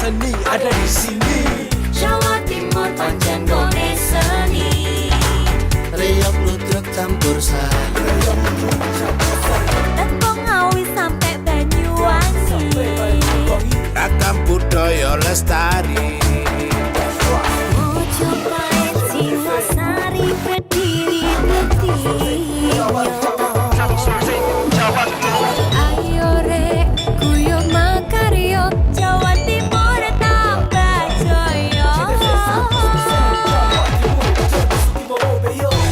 seni ada di sini. Jawa Timur pancen gone seni. Riok ludruk campur sari. Tembung Ngawi sampai Banyuwangi. Ragam budaya lestari. Mojopahit Singosari berdiri berdiri. Ayo rek guyub makaryo Jawa Timur tambah jaya.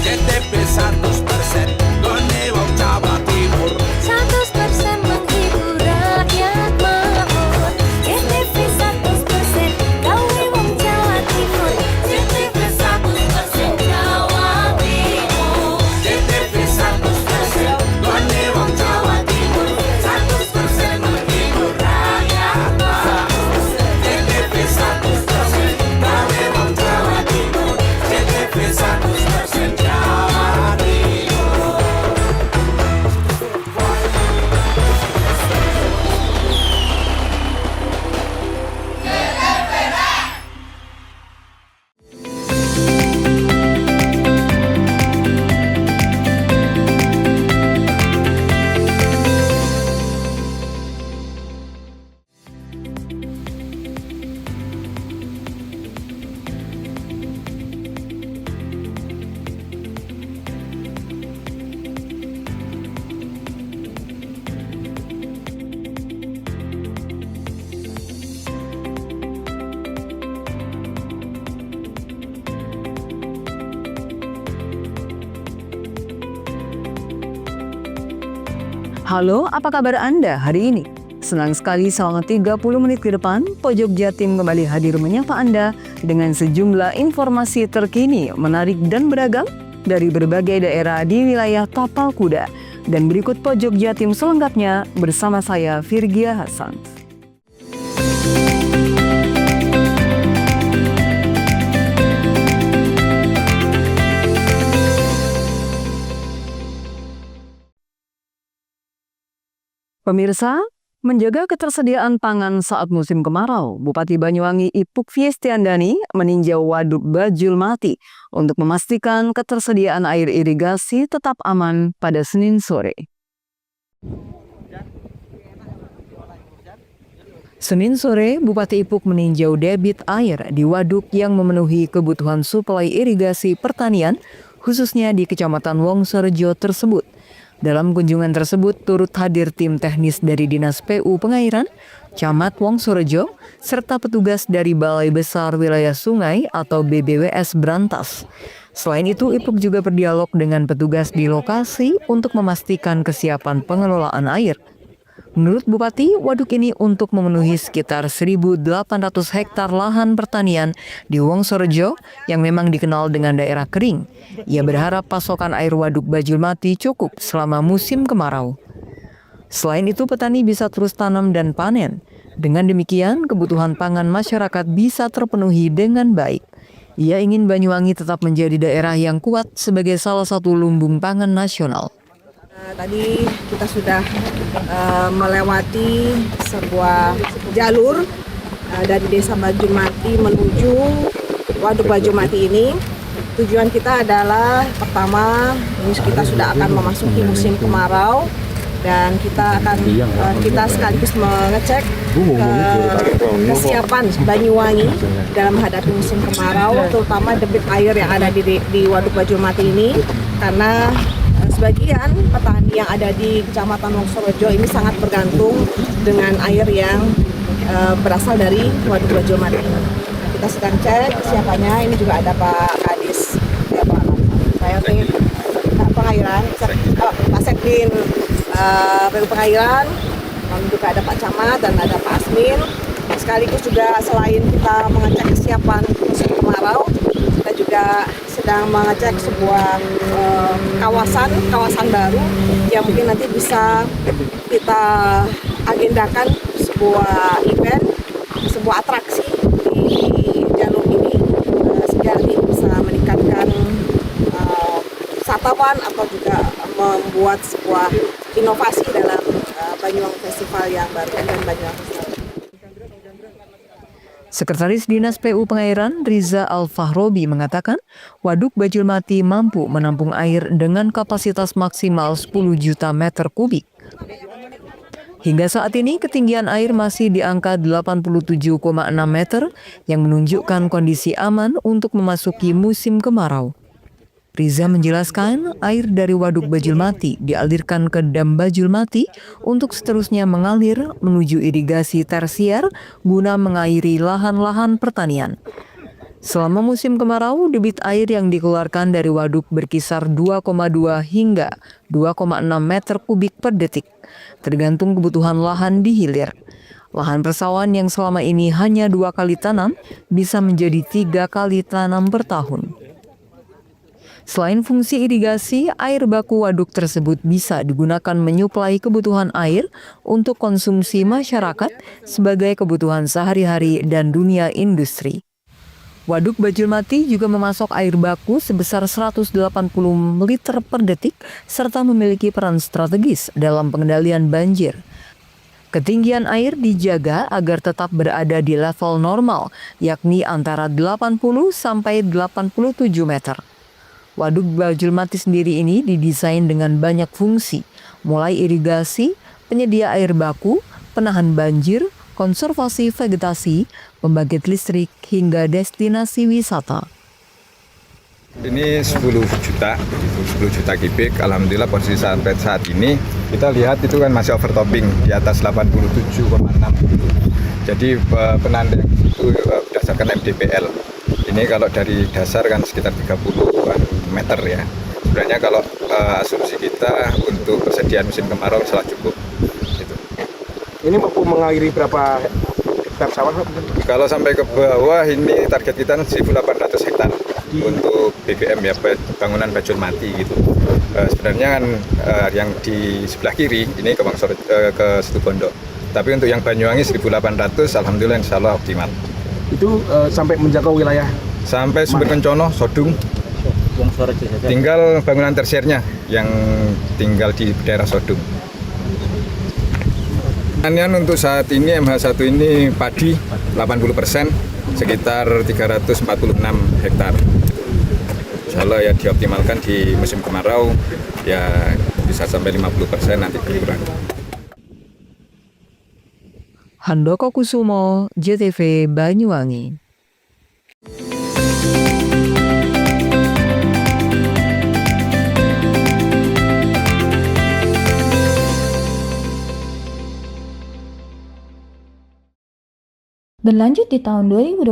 KTP 100% gone wong Jawa Timur. 100% menghibur rakyat makmur. KTP 100% gawe wong Jawa Timur. KTP 100% Jawa Timur. KTP 100% gone wong Jawa Timur. 100% menghibur rakyat makmur. KTP 100% gawe wong Jawa Timur. KTP 100% Jawa Timur. Halo, apa kabar Anda hari ini? Senang sekali selama 30 menit ke depan, Pojok Jatim kembali hadir menyapa Anda dengan sejumlah informasi terkini, menarik dan beragam dari berbagai daerah di wilayah Tapal Kuda. Dan berikut Pojok Jatim selengkapnya bersama saya, Virgia Hasan. Pemirsa, menjaga ketersediaan pangan saat musim kemarau, Bupati Banyuwangi Ipuk Fiestiandani meninjau Waduk Bajulmati untuk memastikan ketersediaan air irigasi tetap aman pada Senin sore. Senin sore, Bupati Ipuk meninjau debit air di waduk yang memenuhi kebutuhan suplai irigasi pertanian, khususnya di Kecamatan Wongsorejo tersebut. Dalam kunjungan tersebut turut hadir tim teknis dari Dinas PU Pengairan, Camat Wongsorejo, serta petugas dari Balai Besar Wilayah Sungai atau BBWS Brantas. Selain itu, Ipuk juga berdialog dengan petugas di lokasi untuk memastikan kesiapan pengelolaan air. Menurut Bupati, waduk ini untuk memenuhi sekitar 1.800 hektar lahan pertanian di Wongsorejo yang memang dikenal dengan daerah kering. Ia berharap pasokan air waduk Bajulmati cukup selama musim kemarau. Selain itu, petani bisa terus tanam dan panen. Dengan demikian, kebutuhan pangan masyarakat bisa terpenuhi dengan baik. Ia ingin Banyuwangi tetap menjadi daerah yang kuat sebagai salah satu lumbung pangan nasional. Tadi kita sudah melewati sebuah jalur dari Desa Bajulmati menuju Waduk Bajulmati ini. Tujuan kita adalah pertama, ini kita sudah akan memasuki musim kemarau dan kita sekaligus mengecek kesiapan Banyuwangi dalam menghadapi musim kemarau, terutama debit air yang ada di Waduk Bajulmati ini, karena sebagian petani yang ada di Kecamatan Wongsorejo ini sangat bergantung dengan air yang berasal dari Waduk Bajulmati. Kita sedang cek kesiapannya. Ini juga ada Pak Kadis, ya Pak, saya Pengairan, Pak Sekdin PU Pengairan, lalu juga ada Pak Camat dan ada Pak Asmin. Sekaligus juga selain kita mengecek kesiapan musim kemarau, kita juga sedang mengecek sebuah kawasan baru yang mungkin nanti bisa kita agendakan sebuah event, sebuah atraksi di jalur ini sehingga nanti bisa meningkatkan wisatawan atau juga membuat sebuah inovasi dalam Banyuwangi Festival yang baru dan Banyuwangi Festival. Sekretaris Dinas PU Pengairan Riza Al-Fahrobi mengatakan Waduk Bajulmati mampu menampung air dengan kapasitas maksimal 10 juta meter kubik. Hingga saat ini ketinggian air masih di angka 87,6 meter yang menunjukkan kondisi aman untuk memasuki musim kemarau. Riza menjelaskan air dari Waduk Bajulmati dialirkan ke Dam Bajulmati untuk seterusnya mengalir menuju irigasi tersier guna mengairi lahan-lahan pertanian. Selama musim kemarau, debit air yang dikeluarkan dari waduk berkisar 2,2 hingga 2,6 meter kubik per detik, tergantung kebutuhan lahan di hilir. Lahan persawahan yang selama ini hanya 2 kali tanam bisa menjadi 3 kali tanam per tahun. Selain fungsi irigasi, air baku waduk tersebut bisa digunakan menyuplai kebutuhan air untuk konsumsi masyarakat sebagai kebutuhan sehari-hari dan dunia industri. Waduk Bajulmati juga memasok air baku sebesar 180 liter per detik serta memiliki peran strategis dalam pengendalian banjir. Ketinggian air dijaga agar tetap berada di level normal, yakni antara 80 sampai 87 meter. Waduk Bajulmati sendiri ini didesain dengan banyak fungsi, mulai irigasi, penyedia air baku, penahan banjir, konservasi vegetasi, pembangkit listrik, hingga destinasi wisata. Ini 10 juta kubik. Alhamdulillah posisi sampai saat ini kita lihat itu kan masih overtopping di atas 87,6. Jadi penanda itu berdasarkan MDPL. Ini kalau dari dasar kan sekitar 30 meter ya. Sebenarnya kalau asumsi kita untuk persediaan musim kemarau salah cukup. Gitu. Ini mampu mengairi berapa hektar sawah? Kalau sampai ke bawah ini target kita 1.800 hektar untuk BBM ya, bangunan Bajulmati gitu. Sebenarnya kan yang di sebelah kiri ini ke Situbondo. Tapi untuk yang Banyuwangi 1.800 alhamdulillah insya Allah optimal. Itu sampai menjangkau wilayah? Sampai Sumber Kencono, Sodung. Tinggal bangunan tersiernya yang tinggal di daerah Sodung. Pertanian untuk saat ini MH1 ini padi 80%, sekitar 346 hektar. Insya Allah ya dioptimalkan di musim kemarau ya bisa sampai 50% nanti berkurang. Handoko Kusumo, JTV Banyuwangi. Berlanjut di tahun 2025,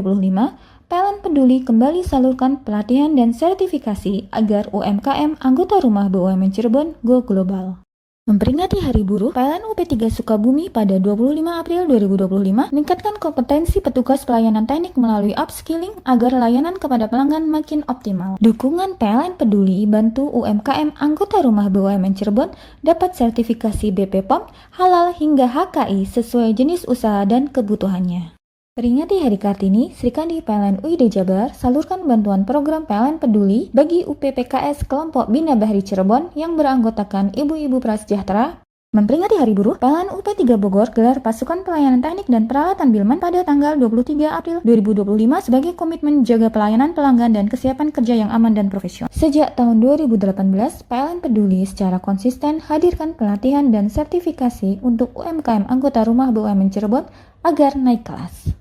PLN Peduli kembali salurkan pelatihan dan sertifikasi agar UMKM anggota Rumah BUMN Cirebon go global. Memperingati Hari Buruh, PLN UP3 Sukabumi pada 25 April 2025 meningkatkan kompetensi petugas pelayanan teknik melalui upskilling agar layanan kepada pelanggan makin optimal. Dukungan PLN Peduli bantu UMKM anggota Rumah BUMN Cirebon dapat sertifikasi BPOM, halal hingga HKI sesuai jenis usaha dan kebutuhannya. Peringati Hari Kartini, Srikandi PLN UID Jabar salurkan bantuan program PLN Peduli bagi UPPKS kelompok Bina Bahri Cirebon yang beranggotakan ibu-ibu prasejahtera. Memperingati Hari Buruh, PLN UP3 Bogor gelar pasukan pelayanan teknik dan peralatan Bilman pada tanggal 23 April 2025 sebagai komitmen jaga pelayanan pelanggan dan kesiapan kerja yang aman dan profesional. Sejak tahun 2018, PLN Peduli secara konsisten hadirkan pelatihan dan sertifikasi untuk UMKM anggota Rumah BUMN Cirebon agar naik kelas.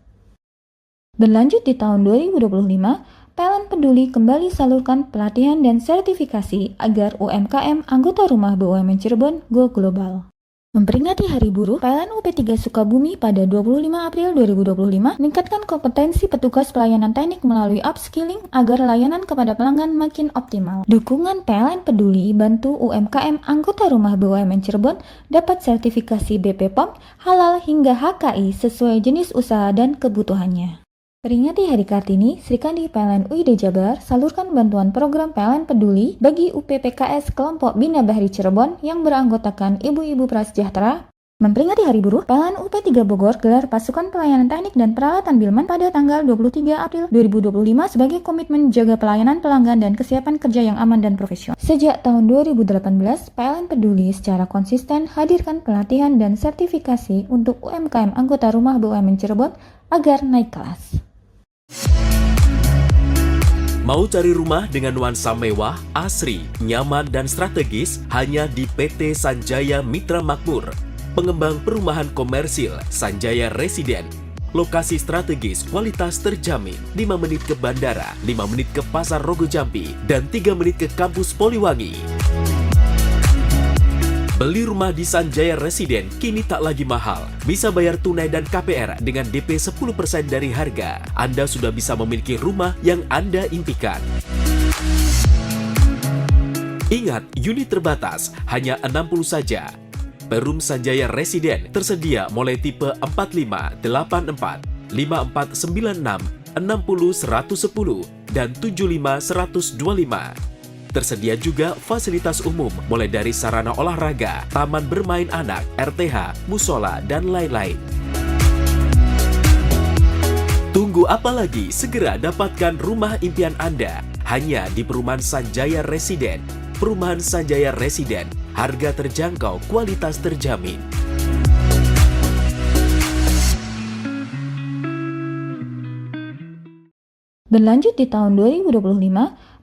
Berlanjut di tahun 2025, PLN Peduli kembali salurkan pelatihan dan sertifikasi agar UMKM anggota Rumah BUMN Cirebon go global. Memperingati Hari Buruh, PLN UP3 Sukabumi pada 25 April 2025 meningkatkan kompetensi petugas pelayanan teknik melalui upskilling agar layanan kepada pelanggan makin optimal. Dukungan PLN Peduli bantu UMKM anggota Rumah BUMN Cirebon dapat sertifikasi BPOM, halal hingga HKI sesuai jenis usaha dan kebutuhannya. Peringati Hari Kartini, Srikandi PLN UID Jabar salurkan bantuan program PLN Peduli bagi UPPKS kelompok Bina Bahri Cirebon yang beranggotakan ibu-ibu prasejahtera. Memperingati Hari Buruh, PLN UP3 Bogor gelar pasukan pelayanan teknik dan peralatan Bilman pada tanggal 23 April 2025 sebagai komitmen jaga pelayanan pelanggan dan kesiapan kerja yang aman dan profesional. Sejak tahun 2018, PLN peduli secara konsisten hadirkan pelatihan dan sertifikasi untuk UMKM anggota rumah BUMN Cirebon agar naik kelas. Mau cari rumah dengan nuansa mewah, asri, nyaman, dan strategis hanya di PT Sanjaya Mitra Makmur. Pengembang perumahan komersil Sanjaya Residen. Lokasi strategis, kualitas terjamin. 5 menit ke bandara, 5 menit ke Pasar Rogo Jampi, dan 3 menit ke kampus Poliwangi. Beli rumah di Sanjaya Residen kini tak lagi mahal. Bisa bayar tunai dan KPR dengan DP 10% dari harga. Anda sudah bisa memiliki rumah yang Anda impikan. Ingat, unit terbatas, hanya 60 saja. Perum Sanjaya Residen tersedia mulai tipe 45, 84, 5496, 60 110, dan 75 125. Tersedia juga fasilitas umum mulai dari sarana olahraga, taman bermain anak, RTH, musola, dan lain-lain. Tunggu apa lagi? Segera dapatkan rumah impian Anda hanya di Perumahan Sanjaya Residen. Perumahan Sanjaya Residen, harga terjangkau, kualitas terjamin. Berlanjut di tahun 2025,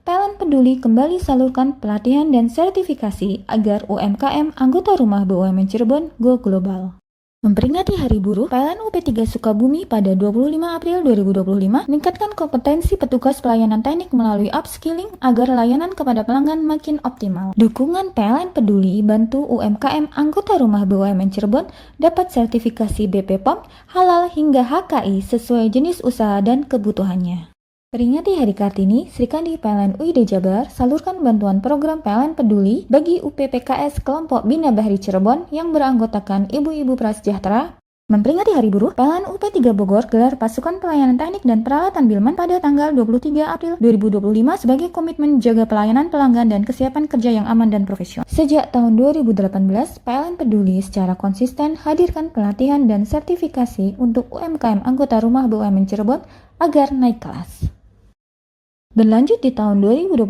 PLN peduli kembali salurkan pelatihan dan sertifikasi agar UMKM anggota rumah BUMN Cirebon go global. Memperingati Hari Buruh, PLN UP3 Sukabumi pada 25 April 2025 meningkatkan kompetensi petugas pelayanan teknik melalui upskilling agar layanan kepada pelanggan makin optimal. Dukungan PLN peduli bantu UMKM anggota rumah BUMN Cirebon dapat sertifikasi BP POM, halal hingga HKI sesuai jenis usaha dan kebutuhannya. Peringati Hari Kartini, Srikandi PLN UID Jabar salurkan bantuan program PLN Peduli bagi UPPKS Kelompok Bina Bahri Cirebon yang beranggotakan ibu-ibu prasejahtera. Memperingati Hari Buruh, PLN UP3 Bogor gelar pasukan pelayanan teknik dan peralatan Bilman pada tanggal 23 April 2025 sebagai komitmen jaga pelayanan pelanggan dan kesiapan kerja yang aman dan profesional. Sejak tahun 2018, PLN peduli secara konsisten hadirkan pelatihan dan sertifikasi untuk UMKM anggota rumah BUMN Cirebon agar naik kelas. Berlanjut di tahun 2025,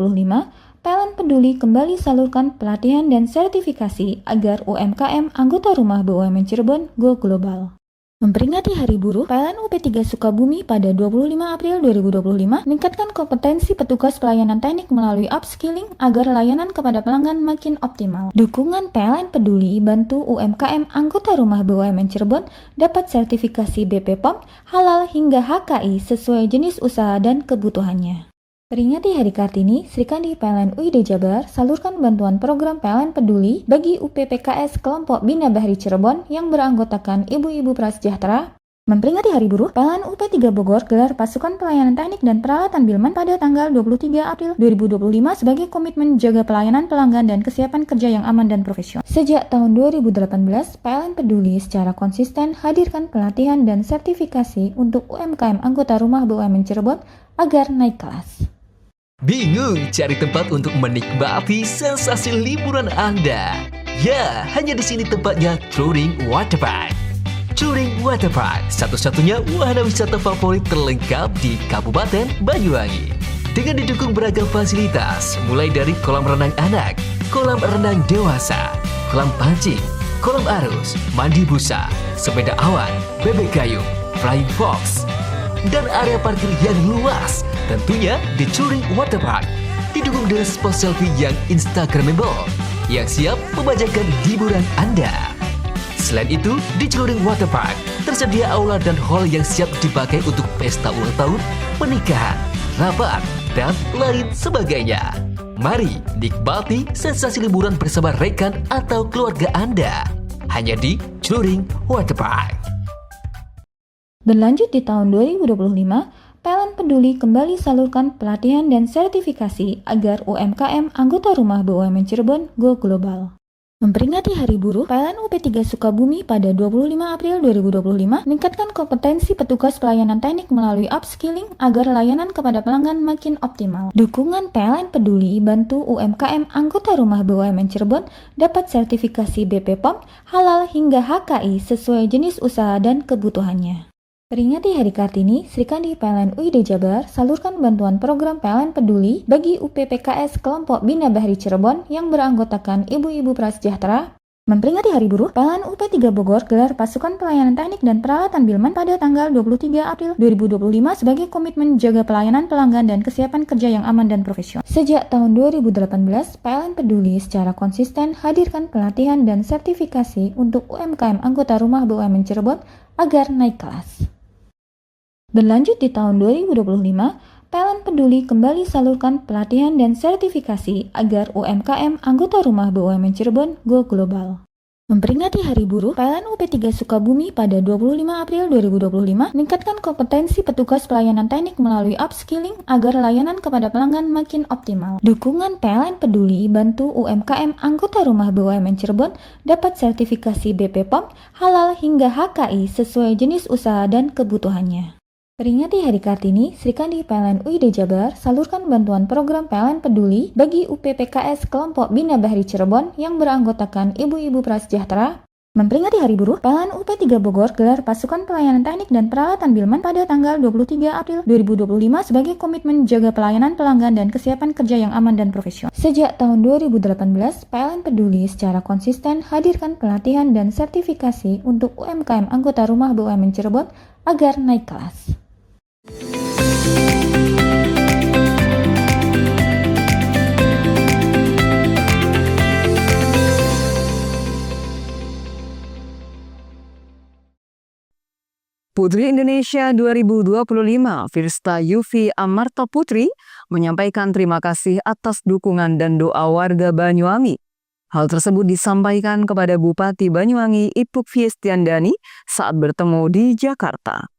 PLN peduli kembali salurkan pelatihan dan sertifikasi agar UMKM anggota rumah BUMN Cirebon go global. Memperingati Hari Buruh, PLN UP3 Sukabumi pada 25 April 2025 meningkatkan kompetensi petugas pelayanan teknik melalui upskilling agar layanan kepada pelanggan makin optimal. Dukungan PLN peduli bantu UMKM anggota rumah BUMN Cirebon dapat sertifikasi BP POM, halal hingga HKI sesuai jenis usaha dan kebutuhannya. Peringati Hari Kartini, Srikandi PLN UID Jabar salurkan bantuan program PLN Peduli bagi UPPKS Kelompok Bina Bahri Cirebon yang beranggotakan ibu-ibu prasejahtera. Memperingati Hari Buruh, PLN UP3 Bogor gelar pasukan pelayanan teknik dan peralatan Bilman pada tanggal 23 April 2025 sebagai komitmen jaga pelayanan pelanggan dan kesiapan kerja yang aman dan profesional. Sejak tahun 2018, PLN peduli secara konsisten hadirkan pelatihan dan sertifikasi untuk UMKM anggota rumah BUMN Cirebon agar naik kelas. Bingung cari tempat untuk menikmati sensasi liburan Anda? Ya, hanya di sini tempatnya Touring Waterpark. Touring Waterpark, satu-satunya wahana wisata favorit terlengkap di Kabupaten Banyuwangi. Dengan didukung beragam fasilitas, mulai dari kolam renang anak, kolam renang dewasa, kolam pancing, kolam arus, mandi busa, sepeda awan, bebek kayu, flying fox, dan area parkir yang luas. Tentunya di Touring Waterpark didukung dengan spot selfie yang instagramable yang siap membajakan hiburan Anda. Selain itu, di Touring Waterpark tersedia aula dan hall yang siap dipakai untuk pesta ulang tahun, pernikahan, rapat, dan lain sebagainya. Mari nikmati sensasi liburan bersama rekan atau keluarga Anda hanya di Touring Waterpark. Berlanjut di tahun 2025, PLN peduli kembali salurkan pelatihan dan sertifikasi agar UMKM anggota rumah BUMN Cirebon go global. Memperingati Hari Buruh, PLN UP3 Sukabumi pada 25 April 2025 meningkatkan kompetensi petugas pelayanan teknik melalui upskilling agar layanan kepada pelanggan makin optimal. Dukungan PLN Peduli bantu UMKM anggota rumah BUMN Cirebon dapat sertifikasi BPOM, halal hingga HKI sesuai jenis usaha dan kebutuhannya. Peringati Hari Kartini, Srikandi PLN UID Jabar salurkan bantuan program PLN Peduli bagi UPPKS kelompok Bina Bahri Cirebon yang beranggotakan ibu-ibu prasejahtera. Memperingati Hari Buruh, PLN UP3 Bogor gelar pasukan pelayanan teknik dan peralatan Bilman pada tanggal 23 April 2025 sebagai komitmen jaga pelayanan pelanggan dan kesiapan kerja yang aman dan profesional. Sejak tahun 2018, PLN Peduli secara konsisten hadirkan pelatihan dan sertifikasi untuk UMKM anggota rumah BUMN Cirebon agar naik kelas. Berlanjut di tahun 2025, PLN Peduli kembali salurkan pelatihan dan sertifikasi agar UMKM anggota rumah BUMN Cirebon go global. Memperingati Hari Buruh, PLN UP3 Sukabumi pada 25 April 2025 meningkatkan kompetensi petugas pelayanan teknik melalui upskilling agar layanan kepada pelanggan makin optimal. Dukungan PLN Peduli bantu UMKM anggota rumah BUMN Cirebon dapat sertifikasi BPOM, halal hingga HKI sesuai jenis usaha dan kebutuhannya. Peringati Hari Kartini, Srikandi PLN UID Jabar salurkan bantuan program PLN Peduli bagi UPPKS kelompok Bina Bahri Cirebon yang beranggotakan ibu-ibu prasejahtera. Memperingati Hari Buruh, PLN UP3 Bogor gelar pasukan pelayanan teknik dan peralatan Bilman pada tanggal 23 April 2025 sebagai komitmen jaga pelayanan pelanggan dan kesiapan kerja yang aman dan profesional. Sejak tahun 2018, PLN Peduli secara konsisten hadirkan pelatihan dan sertifikasi untuk UMKM anggota rumah BUMN Cirebon agar naik kelas. Putri Indonesia 2025 Firsta Yufi Amarta Putri menyampaikan terima kasih atas dukungan dan doa warga Banyuwangi. Hal tersebut disampaikan kepada Bupati Banyuwangi Ipuk Fiestiandani saat bertemu di Jakarta.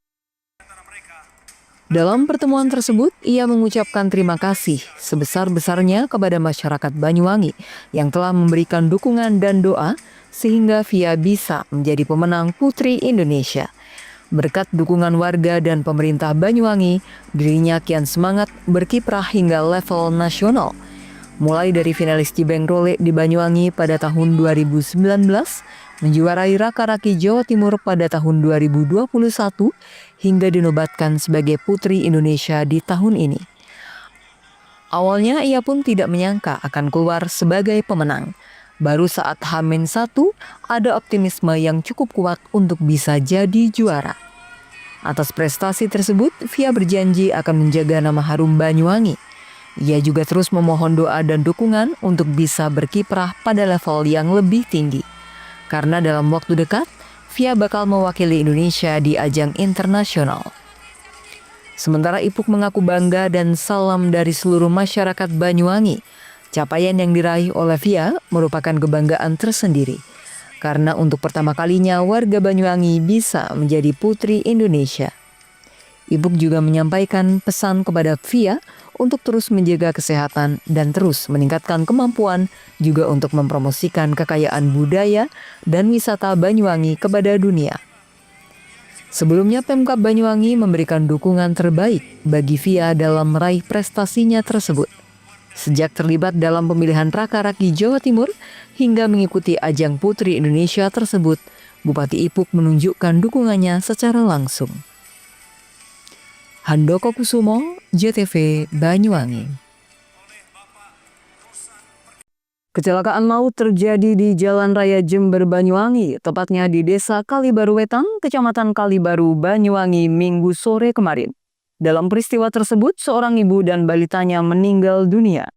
Dalam pertemuan tersebut, ia mengucapkan terima kasih sebesar-besarnya kepada masyarakat Banyuwangi yang telah memberikan dukungan dan doa sehingga Fia bisa menjadi pemenang Putri Indonesia. Berkat dukungan warga dan pemerintah Banyuwangi, dirinya kian semangat berkiprah hingga level nasional. Mulai dari finalis Cibeng Role di Banyuwangi pada tahun 2019, menjuarai Raka-Raki Jawa Timur pada tahun 2021, hingga dinobatkan sebagai Putri Indonesia di tahun ini. Awalnya ia pun tidak menyangka akan keluar sebagai pemenang. Baru saat H-1 ada optimisme yang cukup kuat untuk bisa jadi juara. Atas prestasi tersebut, Fia berjanji akan menjaga nama harum Banyuwangi. Ia juga terus memohon doa dan dukungan untuk bisa berkiprah pada level yang lebih tinggi. Karena dalam waktu dekat, Fia bakal mewakili Indonesia di ajang internasional. Sementara Ipuk mengaku bangga dan salam dari seluruh masyarakat Banyuwangi. Capaian yang diraih oleh Fia merupakan kebanggaan tersendiri. Karena untuk pertama kalinya warga Banyuwangi bisa menjadi Putri Indonesia. Ipuk juga menyampaikan pesan kepada Fia untuk terus menjaga kesehatan dan terus meningkatkan kemampuan juga untuk mempromosikan kekayaan budaya dan wisata Banyuwangi kepada dunia. Sebelumnya Pemkab Banyuwangi memberikan dukungan terbaik bagi Fia dalam meraih prestasinya tersebut. Sejak terlibat dalam pemilihan Raka-Raki Jawa Timur hingga mengikuti ajang Putri Indonesia tersebut, Bupati Ipuk menunjukkan dukungannya secara langsung. Handoko Kusumo, JTV Banyuwangi. Kecelakaan maut terjadi di Jalan Raya Jember Banyuwangi, tepatnya di Desa Kalibaru Wetan, Kecamatan Kalibaru, Banyuwangi, Minggu sore kemarin. Dalam peristiwa tersebut, seorang ibu dan balitanya meninggal dunia.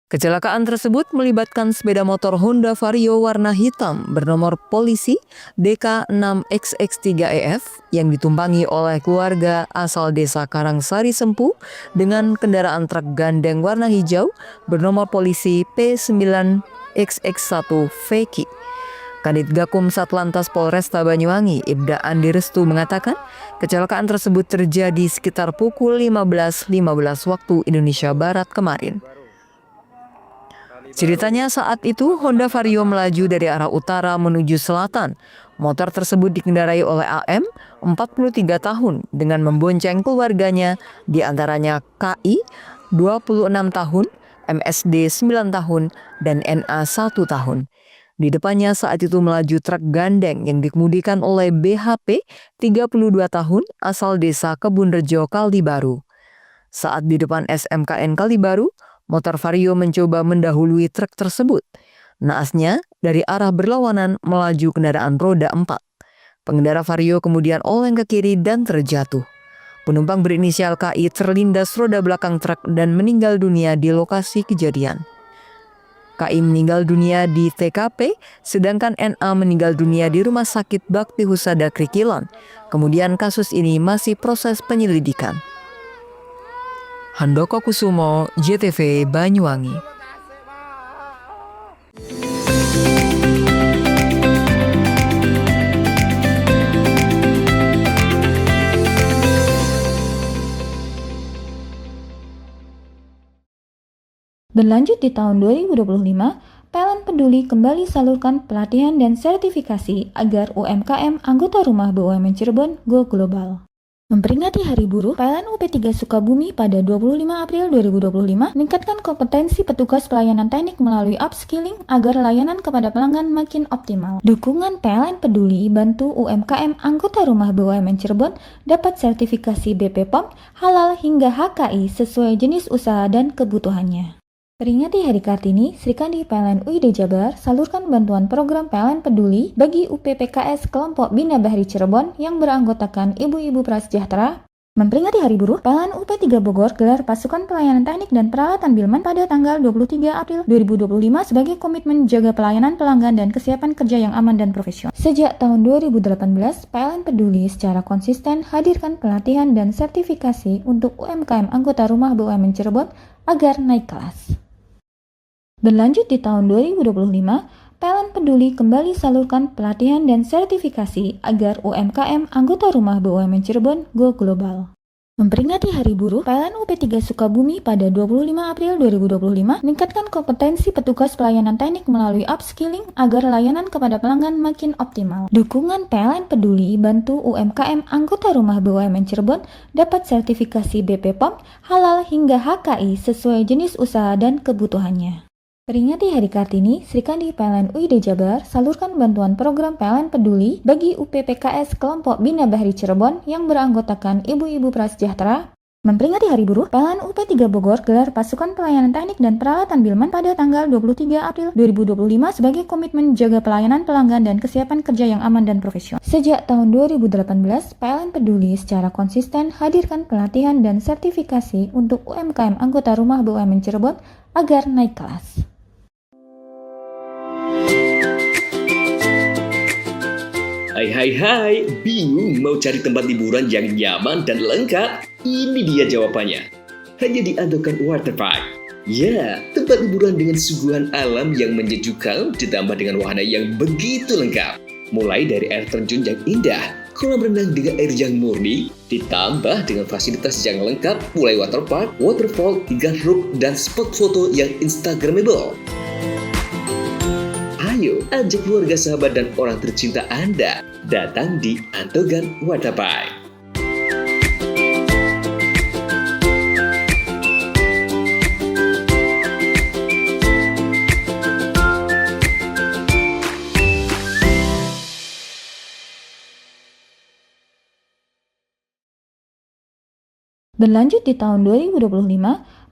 Kecelakaan tersebut melibatkan sepeda motor Honda Vario warna hitam bernomor polisi DK6XX3EF yang ditumpangi oleh keluarga asal Desa Karangsari Sempu dengan kendaraan truk gandeng warna hijau bernomor polisi P9XX1VQ. Kanit Gakum Satlantas Polresta Banyuwangi, Ibda Andi Restu mengatakan, kecelakaan tersebut terjadi sekitar pukul 15.15 waktu Indonesia Barat kemarin. Ceritanya saat itu Honda Vario melaju dari arah utara menuju selatan. Motor tersebut dikendarai oleh AM 43 tahun dengan membonceng keluarganya, di antaranya KI 26 tahun, MSD 9 tahun, dan NA 1 tahun. Di depannya saat itu melaju truk gandeng yang dikemudikan oleh BHP 32 tahun asal desa Kebunrejo, Kaldibaru. Saat di depan SMKN Kaldibaru, motor Vario mencoba mendahului truk tersebut. Naasnya, dari arah berlawanan melaju kendaraan roda 4. Pengendara Vario kemudian oleng ke kiri dan terjatuh. Penumpang berinisial KI terlindas roda belakang truk dan meninggal dunia di lokasi kejadian. KI meninggal dunia di TKP, sedangkan NA meninggal dunia di Rumah Sakit Bakti Husada Krikilan. Kemudian kasus ini masih proses penyelidikan. Handoko Kusumo, JTV Banyuwangi. Berlanjut di tahun 2025, PLN Peduli kembali salurkan pelatihan dan sertifikasi agar UMKM anggota rumah BUMN Cirebon go global. Memperingati Hari Buruh, PLN UP3 Sukabumi pada 25 April 2025 meningkatkan kompetensi petugas pelayanan teknik melalui upskilling agar layanan kepada pelanggan makin optimal. Dukungan PLN Peduli bantu UMKM anggota rumah BUMN Cirebon dapat sertifikasi BPOM, halal hingga HKI sesuai jenis usaha dan kebutuhannya. Peringati Hari Kartini, Srikandi PLN UID Jabar salurkan bantuan program PLN Peduli bagi UPPKS kelompok Bina Bahri Cirebon yang beranggotakan ibu-ibu prasejahtera. Memperingati Hari Buruh, PLN UP3 Bogor gelar pasukan pelayanan teknik dan peralatan Bilman pada tanggal 23 April 2025 sebagai komitmen jaga pelayanan pelanggan dan kesiapan kerja yang aman dan profesional. Sejak tahun 2018, PLN Peduli secara konsisten hadirkan pelatihan dan sertifikasi untuk UMKM anggota rumah BUMN Cirebon agar naik kelas. Berlanjut di tahun 2025, PLN Peduli kembali salurkan pelatihan dan sertifikasi agar UMKM anggota rumah BUMN Cirebon go global. Memperingati Hari Buruh, PLN UP3 Sukabumi pada 25 April 2025 meningkatkan kompetensi petugas pelayanan teknik melalui upskilling agar layanan kepada pelanggan makin optimal. Dukungan PLN Peduli bantu UMKM anggota rumah BUMN Cirebon dapat sertifikasi BPOM, halal hingga HKI sesuai jenis usaha dan kebutuhannya. Peringati Hari Kartini, Srikandi PLN UID Jabar salurkan bantuan program PLN Peduli bagi UPPKS kelompok Bina Bahri Cirebon yang beranggotakan ibu-ibu prasejahtera. Memperingati Hari Buruh, PLN UP3 Bogor gelar pasukan pelayanan teknik dan peralatan Bilman pada tanggal 23 April 2025 sebagai komitmen jaga pelayanan pelanggan dan kesiapan kerja yang aman dan profesional. Sejak tahun 2018, PLN Peduli secara konsisten hadirkan pelatihan dan sertifikasi untuk UMKM anggota rumah BUMN Cirebon agar naik kelas. Hai, bingung mau cari tempat liburan yang nyaman dan lengkap? Ini dia jawabannya. Hanya di Andokan Waterpark. Ya, tempat liburan dengan suguhan alam yang menyejukkan ditambah dengan wahana yang begitu lengkap. Mulai dari air terjun yang indah, kolam renang dengan air yang murni, ditambah dengan fasilitas yang lengkap mulai waterpark, waterfall, hingga roof dan spot foto yang instagramable. Ayo, ajak keluarga, sahabat, dan orang tercinta Anda datang di Andokan Waterpark. Berlanjut di tahun 2025,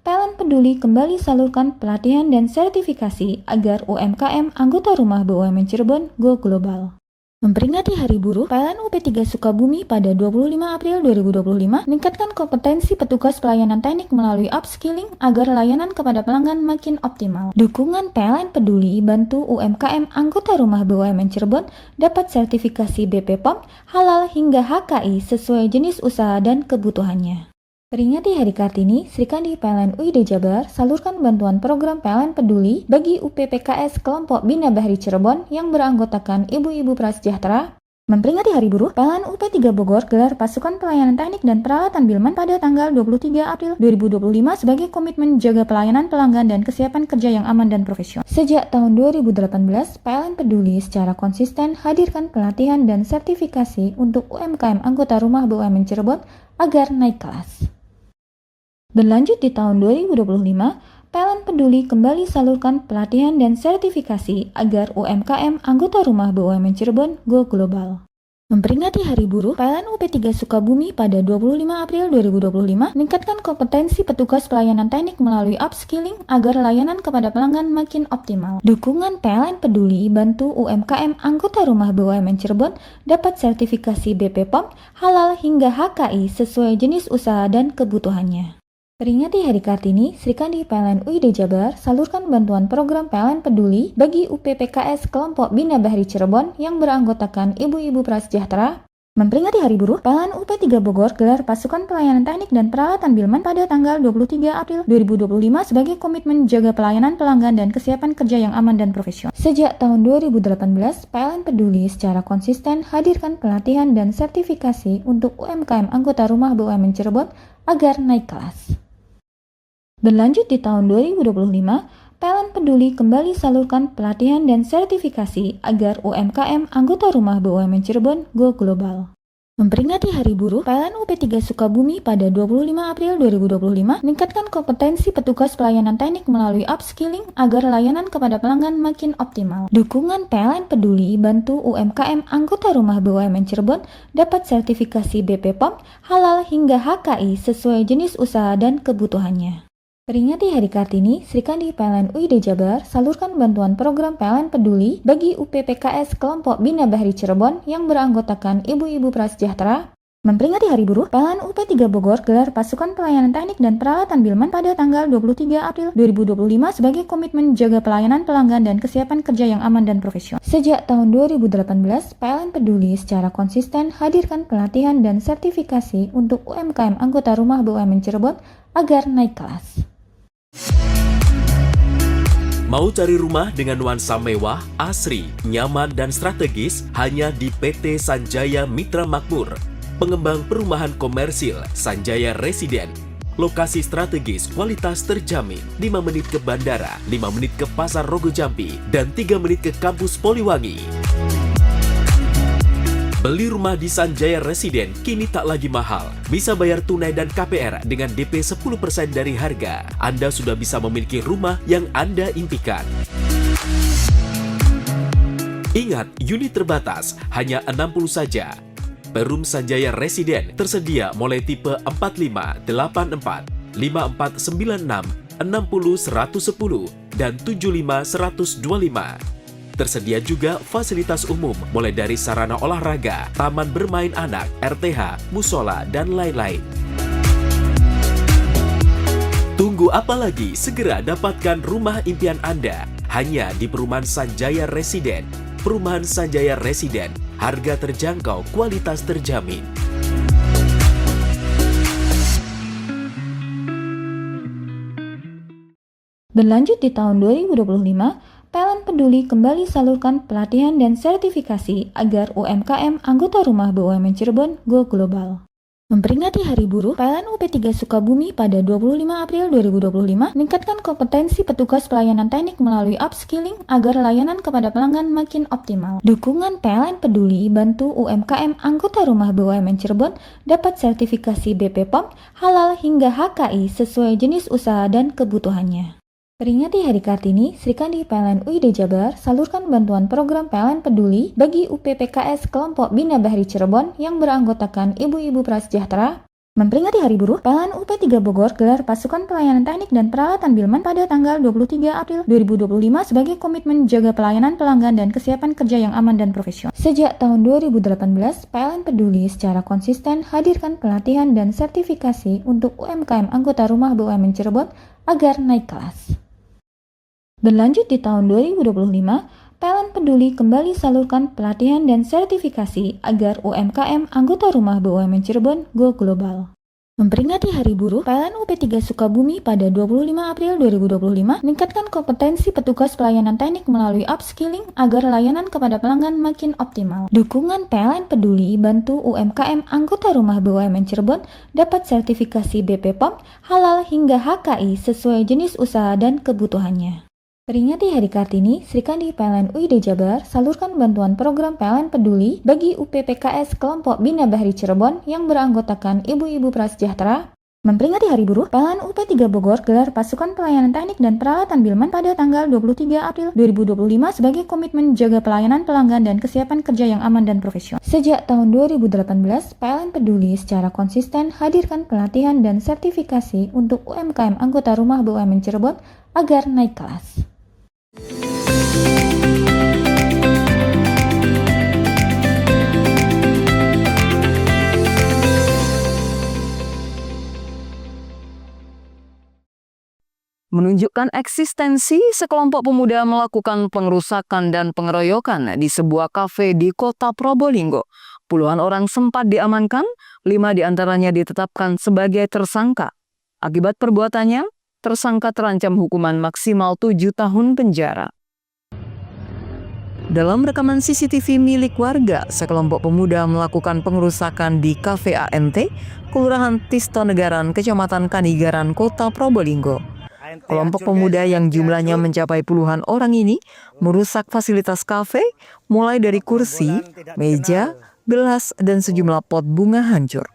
PLN Peduli kembali salurkan pelatihan dan sertifikasi agar UMKM anggota rumah BUMN Cirebon go global. Memperingati Hari Buruh, PLN UP3 Sukabumi pada 25 April 2025 meningkatkan kompetensi petugas pelayanan teknik melalui upskilling agar layanan kepada pelanggan makin optimal. Dukungan PLN Peduli bantu UMKM anggota rumah BUMN Cirebon dapat sertifikasi BPOM, halal hingga HKI sesuai jenis usaha dan kebutuhannya. Peringati Hari Kartini, Srikandi PLN UID Jabar salurkan bantuan program PLN Peduli bagi UPPKS kelompok Bina Bahri Cirebon yang beranggotakan ibu-ibu prasejahtera. Memperingati Hari Buruh, PLN UP3 Bogor gelar pasukan pelayanan teknik dan peralatan Bilman pada tanggal 23 April 2025 sebagai komitmen jaga pelayanan pelanggan dan kesiapan kerja yang aman dan profesional. Sejak tahun 2018, PLN peduli secara konsisten hadirkan pelatihan dan sertifikasi untuk UMKM anggota rumah BUMN Cirebon agar naik kelas. Berlanjut di tahun 2025, PLN peduli kembali salurkan pelatihan dan sertifikasi agar UMKM anggota rumah BUMN Cirebon go global. Memperingati Hari Buruh, PLN UP3 Sukabumi pada 25 April 2025 meningkatkan kompetensi petugas pelayanan teknik melalui upskilling agar layanan kepada pelanggan makin optimal. Dukungan PLN peduli bantu UMKM anggota rumah BUMN Cirebon dapat sertifikasi BP POM, halal hingga HKI sesuai jenis usaha dan kebutuhannya. Peringati Hari Kartini, Srikandi PLN UID Jabar salurkan bantuan program PLN Peduli bagi UPPKS Kelompok Bina Bahri Cirebon yang beranggotakan ibu-ibu prasejahtera. Memperingati Hari Buruh, PLN UP3 Bogor gelar pasukan pelayanan teknik dan peralatan Bilman pada tanggal 23 April 2025 sebagai komitmen jaga pelayanan pelanggan dan kesiapan kerja yang aman dan profesional. Sejak tahun 2018, PLN peduli secara konsisten hadirkan pelatihan dan sertifikasi untuk UMKM anggota rumah BUMN Cirebon agar naik kelas. Berlanjut di tahun 2025, PLN peduli kembali salurkan pelatihan dan sertifikasi agar UMKM anggota rumah BUMN Cirebon go global. Memperingati Hari Buruh, PLN UP3 Sukabumi pada 25 April 2025 meningkatkan kompetensi petugas pelayanan teknik melalui upskilling agar layanan kepada pelanggan makin optimal. Dukungan PLN peduli bantu UMKM anggota rumah BUMN Cirebon dapat sertifikasi BP POM, halal hingga HKI sesuai jenis usaha dan kebutuhannya. Peringati Hari Kartini, Srikandi PLN UID Jabar salurkan bantuan program PLN Peduli bagi UPPKS Kelompok Bina Bahri Cirebon yang beranggotakan ibu-ibu prasejahtera. Memperingati Hari Buruh, PLN UP3 Bogor gelar pasukan pelayanan teknik dan peralatan Bilman pada tanggal 23 April 2025 sebagai komitmen jaga pelayanan pelanggan dan kesiapan kerja yang aman dan profesional. Sejak tahun 2018, PLN peduli secara konsisten hadirkan pelatihan dan sertifikasi untuk UMKM anggota rumah BUMN Cirebon agar naik kelas. Mau cari rumah dengan nuansa mewah, asri, nyaman, dan strategis hanya di PT Sanjaya Mitra Makmur. Pengembang perumahan komersil Sanjaya Residen. Lokasi strategis, kualitas terjamin. 5 menit ke bandara, 5 menit ke Pasar Rogo Jampi, dan 3 menit ke kampus Poliwangi. Beli rumah di Sanjaya Residen kini tak lagi mahal. Bisa bayar tunai dan KPR dengan DP 10% dari harga. Anda sudah bisa memiliki rumah yang Anda impikan. Ingat, unit terbatas, hanya 60 saja. Perum Sanjaya Residen tersedia mulai tipe 45, 84, 5496, 60 110, dan 75 125. Tersedia juga fasilitas umum mulai dari sarana olahraga, taman bermain anak, RTH, musola, dan lain-lain. Tunggu apa lagi? Segera dapatkan rumah impian Anda hanya di Perumahan Sanjaya Residen. Perumahan Sanjaya Residen, harga terjangkau, kualitas terjamin. Berlanjut di tahun 2025, PLN peduli kembali salurkan pelatihan dan sertifikasi agar UMKM anggota rumah BUMN Cirebon go global. Memperingati Hari Buruh, PLN UP3 Sukabumi pada 25 April 2025 meningkatkan kompetensi petugas pelayanan teknik melalui upskilling agar layanan kepada pelanggan makin optimal. Dukungan PLN peduli bantu UMKM anggota rumah BUMN Cirebon dapat sertifikasi BP POM, halal hingga HKI sesuai jenis usaha dan kebutuhannya. Peringati Hari Kartini, Srikandi PLN UID Jabar salurkan bantuan program PLN Peduli bagi UPPKS Kelompok Bina Bahri Cirebon yang beranggotakan ibu-ibu prasejahtera. Memperingati Hari Buruh, PLN UP3 Bogor gelar pasukan pelayanan teknik dan peralatan Bilman pada tanggal 23 April 2025 sebagai komitmen jaga pelayanan pelanggan dan kesiapan kerja yang aman dan profesional. Sejak tahun 2018, PLN peduli secara konsisten hadirkan pelatihan dan sertifikasi untuk UMKM anggota rumah BUMN Cirebon agar naik kelas. Berlanjut di tahun 2025, PLN peduli kembali salurkan pelatihan dan sertifikasi agar UMKM anggota rumah BUMN Cirebon go global. Memperingati Hari Buruh, PLN UP3 Sukabumi pada 25 April 2025 meningkatkan kompetensi petugas pelayanan teknik melalui upskilling agar layanan kepada pelanggan makin optimal. Dukungan PLN Peduli bantu UMKM anggota rumah BUMN Cirebon dapat sertifikasi BPOM, halal hingga HKI sesuai jenis usaha dan kebutuhannya. Peringati Hari Kartini, Srikandi PLN UID Jabar salurkan bantuan program PLN Peduli bagi UPPKS kelompok Bina Bahri Cirebon yang beranggotakan ibu-ibu prasejahtera. Memperingati Hari Buruh, PLN UP3 Bogor gelar pasukan pelayanan teknik dan peralatan Bilman pada tanggal 23 April 2025 sebagai komitmen jaga pelayanan pelanggan dan kesiapan kerja yang aman dan profesional. Sejak tahun 2018, PLN Peduli secara konsisten hadirkan pelatihan dan sertifikasi untuk UMKM anggota rumah BUMN Cirebon agar naik kelas. Menunjukkan eksistensi, sekelompok pemuda melakukan pengerusakan dan pengeroyokan di sebuah kafe di kota Probolinggo. Puluhan orang sempat diamankan, 5 diantaranya ditetapkan sebagai tersangka. Akibat perbuatannya, tersangka terancam hukuman maksimal 7 tahun penjara. Dalam rekaman CCTV milik warga, sekelompok pemuda melakukan pengerusakan di Kafe ANT, Kelurahan Tistonegaran, Kecamatan Kanigaran, Kota Probolinggo. Kelompok pemuda yang jumlahnya mencapai puluhan orang ini merusak fasilitas kafe, mulai dari kursi, meja, gelas, dan sejumlah pot bunga hancur.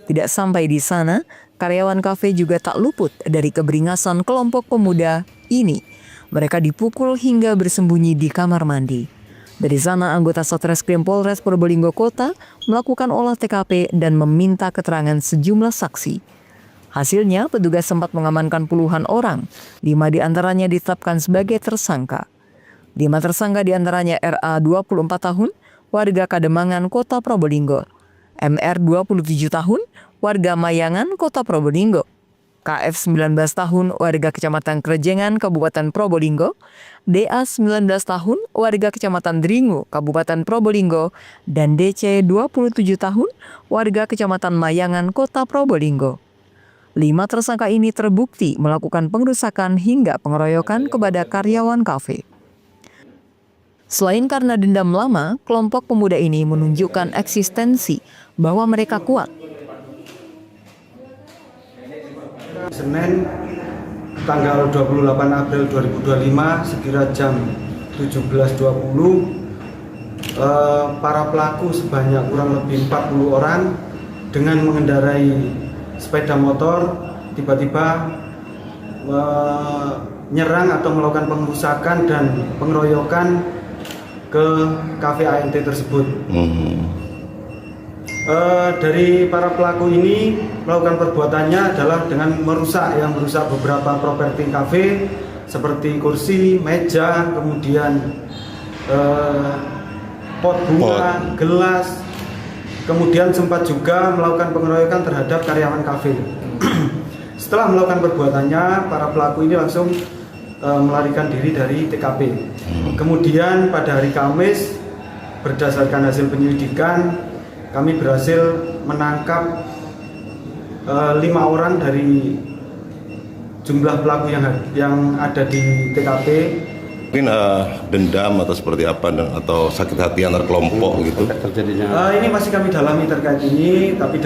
Tidak sampai di sana, karyawan kafe juga tak luput dari keberingasan kelompok pemuda ini. Mereka dipukul hingga bersembunyi di kamar mandi. Dari sana, anggota Satreskrim Polres Probolinggo Kota melakukan olah TKP dan meminta keterangan sejumlah saksi. Hasilnya, petugas sempat mengamankan puluhan orang. 5 diantaranya ditetapkan sebagai tersangka. 5 tersangka diantaranya RA 24 tahun, warga Kademangan, Kota Probolinggo. MR 27 tahun, warga Mayangan, Kota Probolinggo. KF 19 tahun, warga Kecamatan Krejengan, Kabupaten Probolinggo. DA 19 tahun, warga Kecamatan Dringu, Kabupaten Probolinggo. Dan DC 27 tahun, warga Kecamatan Mayangan, Kota Probolinggo. 5 tersangka ini terbukti melakukan pengerusakan hingga pengeroyokan kepada karyawan kafe. Selain karena dendam lama, kelompok pemuda ini menunjukkan eksistensi bahwa mereka kuat. Senin tanggal 28 April 2025 sekira jam 17.20 para pelaku sebanyak kurang lebih 40 orang dengan mengendarai sepeda motor tiba-tiba menyerang atau melakukan pengerusakan dan pengeroyokan ke kafe ANT tersebut. Dari para pelaku ini melakukan perbuatannya adalah dengan merusak beberapa properti kafe seperti kursi, meja, kemudian pot bunga, gelas. Kemudian sempat juga melakukan pengeroyokan terhadap karyawan kafe. Setelah melakukan perbuatannya, para pelaku ini langsung melarikan diri dari TKP. Kemudian pada hari Kamis, berdasarkan hasil penyelidikan, kami berhasil menangkap 5 orang dari jumlah pelaku yang ada di TKP. Mungkin dendam atau seperti apa atau sakit hati antar kelompok gitu terjadinya. Ini masih kami dalami terkait ini, tapi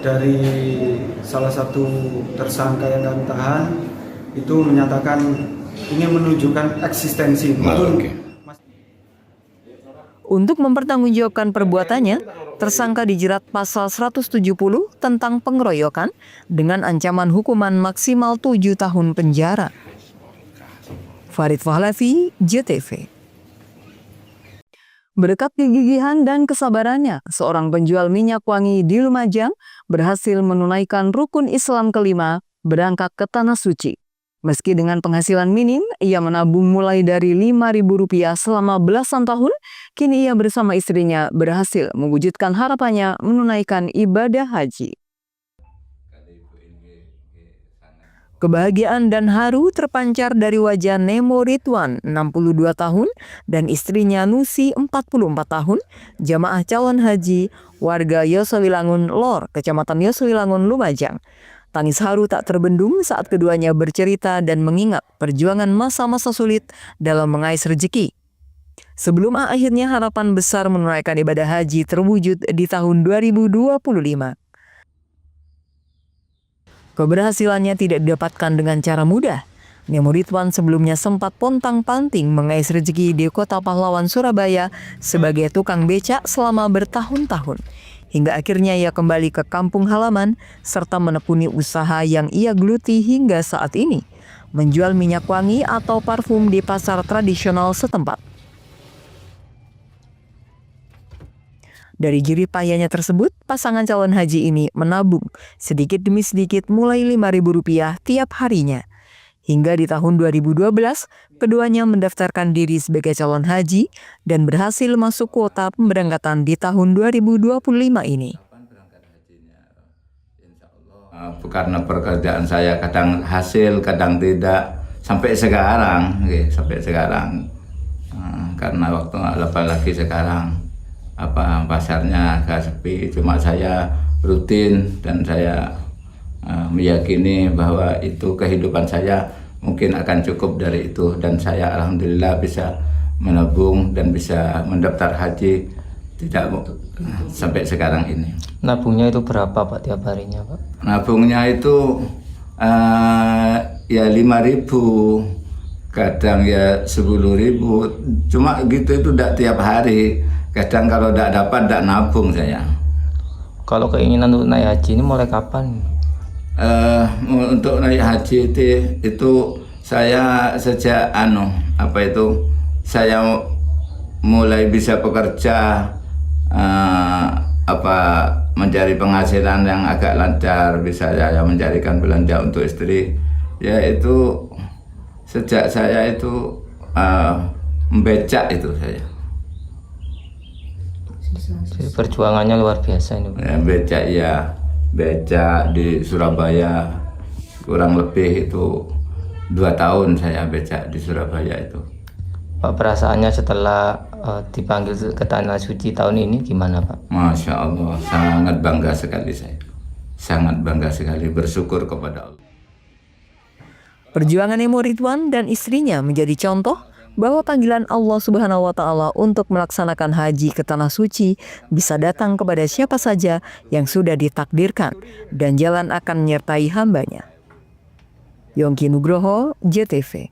dari salah satu tersangka yang kami tahan itu menyatakan ingin menunjukkan eksistensi. Untuk mempertanggungjawabkan perbuatannya, tersangka dijerat pasal 170 tentang pengeroyokan dengan ancaman hukuman maksimal 7 tahun penjara. Farid Fahlavi, JTV. Berkat kegigihan dan kesabarannya, seorang penjual minyak wangi di Lumajang berhasil menunaikan rukun Islam kelima berangkat ke Tanah Suci. Meski dengan penghasilan minim, ia menabung mulai dari Rp5.000 selama belasan tahun, kini ia bersama istrinya berhasil mewujudkan harapannya menunaikan ibadah haji. Kebahagiaan dan haru terpancar dari wajah Nemo Ridwan, 62 tahun, dan istrinya Nusi, 44 tahun, jamaah calon haji warga Yosowilangun Lor, Kecamatan Yosowilangun, Lumajang. Tangis haru tak terbendung saat keduanya bercerita dan mengingat perjuangan masa-masa sulit dalam mengais rezeki. Sebelum akhirnya harapan besar menunaikan ibadah haji terwujud di tahun 2025. Keberhasilannya tidak didapatkan dengan cara mudah. Nemo Ridwan sebelumnya sempat pontang-panting mengais rezeki di Kota Pahlawan, Surabaya sebagai tukang becak selama bertahun-tahun. Hingga akhirnya ia kembali ke kampung halaman serta menekuni usaha yang ia geluti hingga saat ini, menjual minyak wangi atau parfum di pasar tradisional setempat. Dari jerih payahnya tersebut, pasangan calon haji ini menabung sedikit demi sedikit mulai Rp5.000 tiap harinya. Hingga di tahun 2012, keduanya mendaftarkan diri sebagai calon haji dan berhasil masuk kuota pemberangkatan di tahun 2025 ini. Karena pekerjaan saya kadang hasil, kadang tidak, sampai sekarang. Karena waktu apalagi sekarang pasarnya agak sepi, cuma saya rutin dan saya meyakini bahwa itu kehidupan saya mungkin akan cukup dari itu, dan saya alhamdulillah bisa menabung dan bisa mendaftar haji tidak sampai sekarang ini. Nabungnya itu berapa Pak tiap harinya Pak? Nabungnya itu ya 5.000, kadang ya 10.000, cuma gitu itu tidak tiap hari. Kadang kalau tidak dapat, tidak nabung saya. Kalau keinginan untuk naik haji ini mulai kapan? Untuk naik haji itu saya sejak saya mulai bisa bekerja, mencari penghasilan yang agak lancar, bisa saya mencarikan belanja untuk istri. Ya itu sejak saya itu membecak itu saya. Jadi perjuangannya luar biasa ini. Becak di Surabaya kurang lebih itu 2 tahun saya becak di Surabaya itu. Pak, perasaannya setelah dipanggil ke Tanah Suci tahun ini gimana Pak? Masya Allah, sangat bangga sekali saya. Sangat bangga sekali, bersyukur kepada Allah. Perjuangan Nemo Ridwan dan istrinya menjadi contoh bahwa panggilan Allah Subhanahu wa Ta'ala untuk melaksanakan haji ke Tanah Suci bisa datang kepada siapa saja yang sudah ditakdirkan, dan jalan akan menyertai hambanya. Yongki Nugroho, JTV.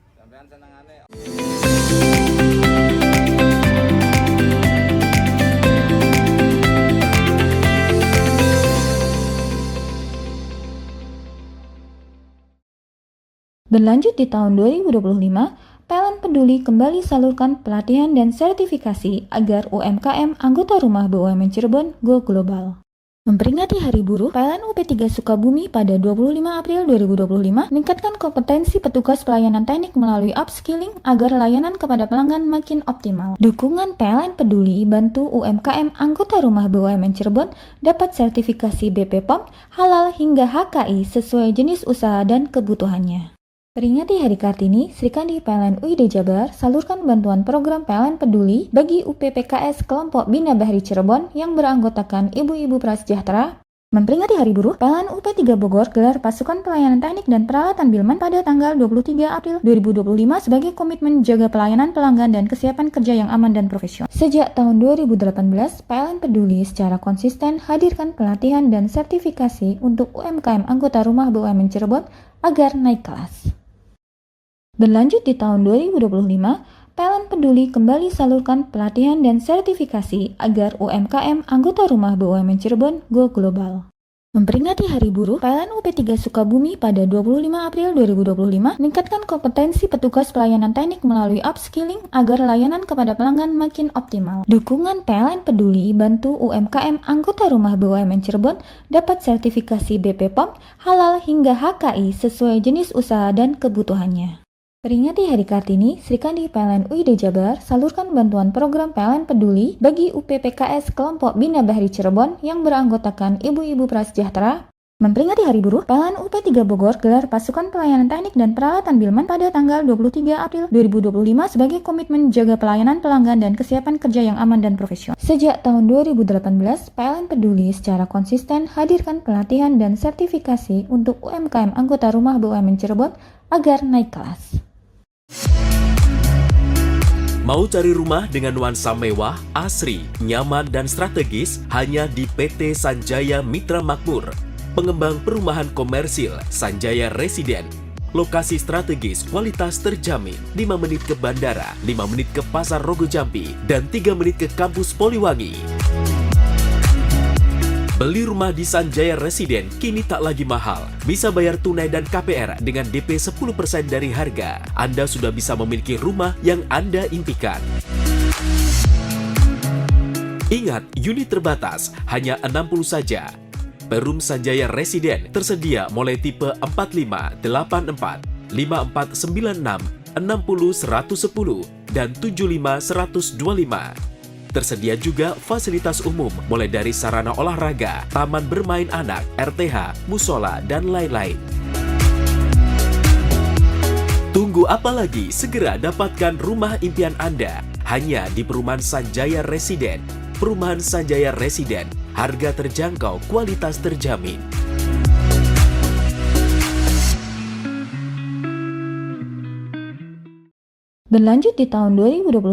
Berlanjut di tahun 2025, PLN Peduli kembali salurkan pelatihan dan sertifikasi agar UMKM anggota rumah BUMN Cirebon go global. Memperingati Hari Buruh, PLN UP3 Sukabumi pada 25 April 2025 meningkatkan kompetensi petugas pelayanan teknik melalui upskilling agar layanan kepada pelanggan makin optimal. Dukungan PLN Peduli bantu UMKM anggota rumah BUMN Cirebon dapat sertifikasi BPOM, halal hingga HKI sesuai jenis usaha dan kebutuhannya. Peringati Hari Kartini, Sri Kandi PLN UID Jabar salurkan bantuan program PLN Peduli bagi UPPKS kelompok Bina Bahri Cirebon yang beranggotakan ibu-ibu prasejahtera. Memperingati Hari Buruh, PLN UP3 Bogor gelar pasukan pelayanan teknik dan peralatan Bilman pada tanggal 23 April 2025 sebagai komitmen jaga pelayanan pelanggan dan kesiapan kerja yang aman dan profesional. Sejak tahun 2018, PLN Peduli secara konsisten hadirkan pelatihan dan sertifikasi untuk UMKM anggota rumah BUMN Cirebon agar naik kelas. Berlanjut di tahun 2025, PLN Peduli kembali salurkan pelatihan dan sertifikasi agar UMKM anggota rumah BUMN Cirebon go global. Memperingati Hari Buruh, PLN UP3 Sukabumi pada 25 April 2025 meningkatkan kompetensi petugas pelayanan teknik melalui upskilling agar layanan kepada pelanggan makin optimal. Dukungan PLN Peduli bantu UMKM anggota rumah BUMN Cirebon dapat sertifikasi BPOM, halal hingga HKI sesuai jenis usaha dan kebutuhannya. Peringati Hari Kartini, Sri Kandi PLN UID Jabar salurkan bantuan program PLN Peduli bagi UPPKS kelompok Bina Bahri Cirebon yang beranggotakan ibu-ibu prasejahtera. Memperingati Hari Buruh, PLN UP3 Bogor gelar pasukan pelayanan teknik dan peralatan Bilman pada tanggal 23 April 2025 sebagai komitmen jaga pelayanan pelanggan dan kesiapan kerja yang aman dan profesional. Sejak tahun 2018, PLN peduli secara konsisten hadirkan pelatihan dan sertifikasi untuk UMKM anggota rumah BUMN Cirebon agar naik kelas. Mau cari rumah dengan nuansa mewah, asri, nyaman, dan strategis hanya di PT Sanjaya Mitra Makmur. Pengembang perumahan komersil Sanjaya Residen. Lokasi strategis, kualitas terjamin. 5 menit ke bandara, 5 menit ke Pasar Rogo Jambi, dan 3 menit ke kampus Poliwangi. Beli rumah di Sanjaya Residen kini tak lagi mahal. Bisa bayar tunai dan KPR dengan DP 10% dari harga. Anda sudah bisa memiliki rumah yang Anda impikan. Ingat, unit terbatas, hanya 60 saja. Perum Sanjaya Residen tersedia mulai tipe 45, 84, 5496, 60 110, dan 75 125. Tersedia juga fasilitas umum mulai dari sarana olahraga, taman bermain anak, RTH, musola, dan lain-lain. Tunggu apa lagi? Segera dapatkan rumah impian Anda hanya di Perumahan Sanjaya Residen. Perumahan Sanjaya Residen, harga terjangkau, kualitas terjamin. Berlanjut di tahun 2025,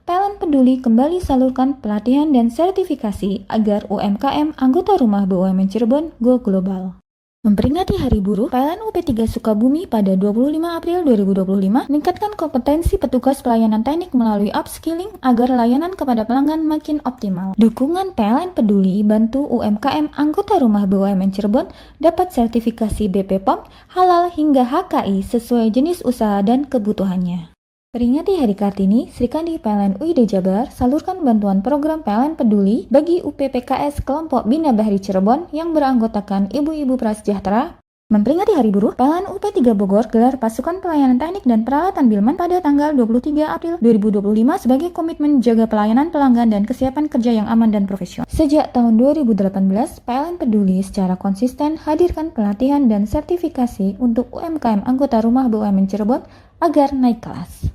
PLN peduli kembali salurkan pelatihan dan sertifikasi agar UMKM anggota rumah BUMN Cirebon go global. Memperingati Hari Buruh, PLN UP3 Sukabumi pada 25 April 2025 meningkatkan kompetensi petugas pelayanan teknik melalui upskilling agar layanan kepada pelanggan makin optimal. Dukungan PLN peduli bantu UMKM anggota rumah BUMN Cirebon dapat sertifikasi BPOM, halal hingga HKI sesuai jenis usaha dan kebutuhannya. Peringati Hari Kartini, Sri Kandi PLN UID Jabar salurkan bantuan program PLN Peduli bagi UPPKS kelompok Bina Bahri Cirebon yang beranggotakan ibu-ibu prasejahtera. Memperingati Hari Buruh, PLN UP3 Bogor gelar pasukan pelayanan teknik dan peralatan Bilman pada tanggal 23 April 2025 sebagai komitmen jaga pelayanan pelanggan dan kesiapan kerja yang aman dan profesional. Sejak tahun 2018, PLN peduli secara konsisten hadirkan pelatihan dan sertifikasi untuk UMKM anggota rumah BUMN Cirebon agar naik kelas.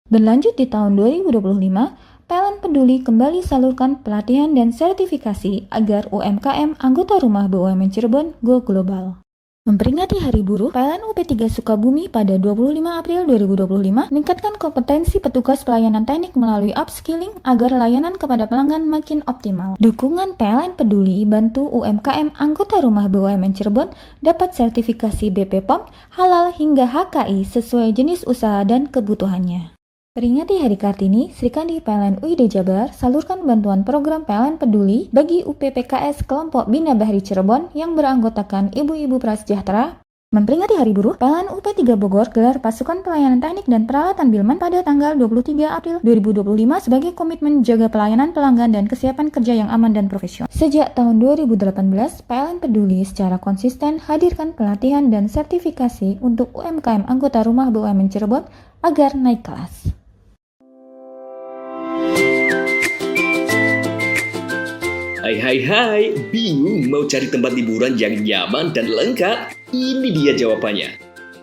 Berlanjut di tahun 2025, PLN peduli kembali salurkan pelatihan dan sertifikasi agar UMKM anggota rumah BUMN Cirebon go global. Memperingati Hari Buruh, PLN UP3 Sukabumi pada 25 April 2025 meningkatkan kompetensi petugas pelayanan teknik melalui upskilling agar layanan kepada pelanggan makin optimal. Dukungan PLN peduli bantu UMKM anggota rumah BUMN Cirebon dapat sertifikasi BPOM, halal hingga HKI sesuai jenis usaha dan kebutuhannya. Peringati Hari Kartini, Sri Kandi PLN UID Jabar salurkan bantuan program PLN Peduli bagi UPPKS kelompok Bina Bahri Cirebon yang beranggotakan ibu-ibu prasejahtera. Memperingati Hari Buruh, PLN UP3 Bogor gelar pasukan pelayanan teknik dan peralatan Bilman pada tanggal 23 April 2025 sebagai komitmen jaga pelayanan pelanggan dan kesiapan kerja yang aman dan profesional. Sejak tahun 2018, PLN peduli secara konsisten hadirkan pelatihan dan sertifikasi untuk UMKM anggota rumah BUMN Cirebon agar naik kelas. Hai, bingung mau cari tempat liburan yang nyaman dan lengkap? Ini dia jawabannya.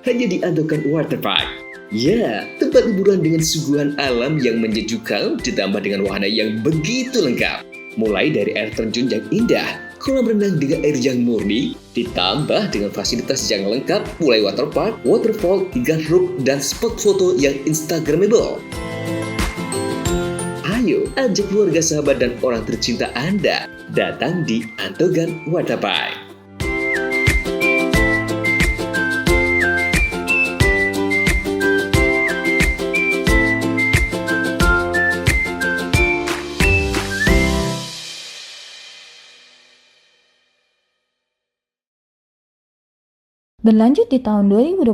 Hanya di Andokan Waterpark. Ya, tempat liburan dengan suguhan alam yang menyejukkan ditambah dengan wahana yang begitu lengkap. Mulai dari air terjun yang indah, kolam renang dengan air yang murni, ditambah dengan fasilitas yang lengkap mulai waterpark, waterfall, hingga roof dan spot foto yang instagramable. Ayo, ajak keluarga, sahabat, dan orang tercinta Anda datang di Andokan Waterpark. Berlanjut di tahun 2025,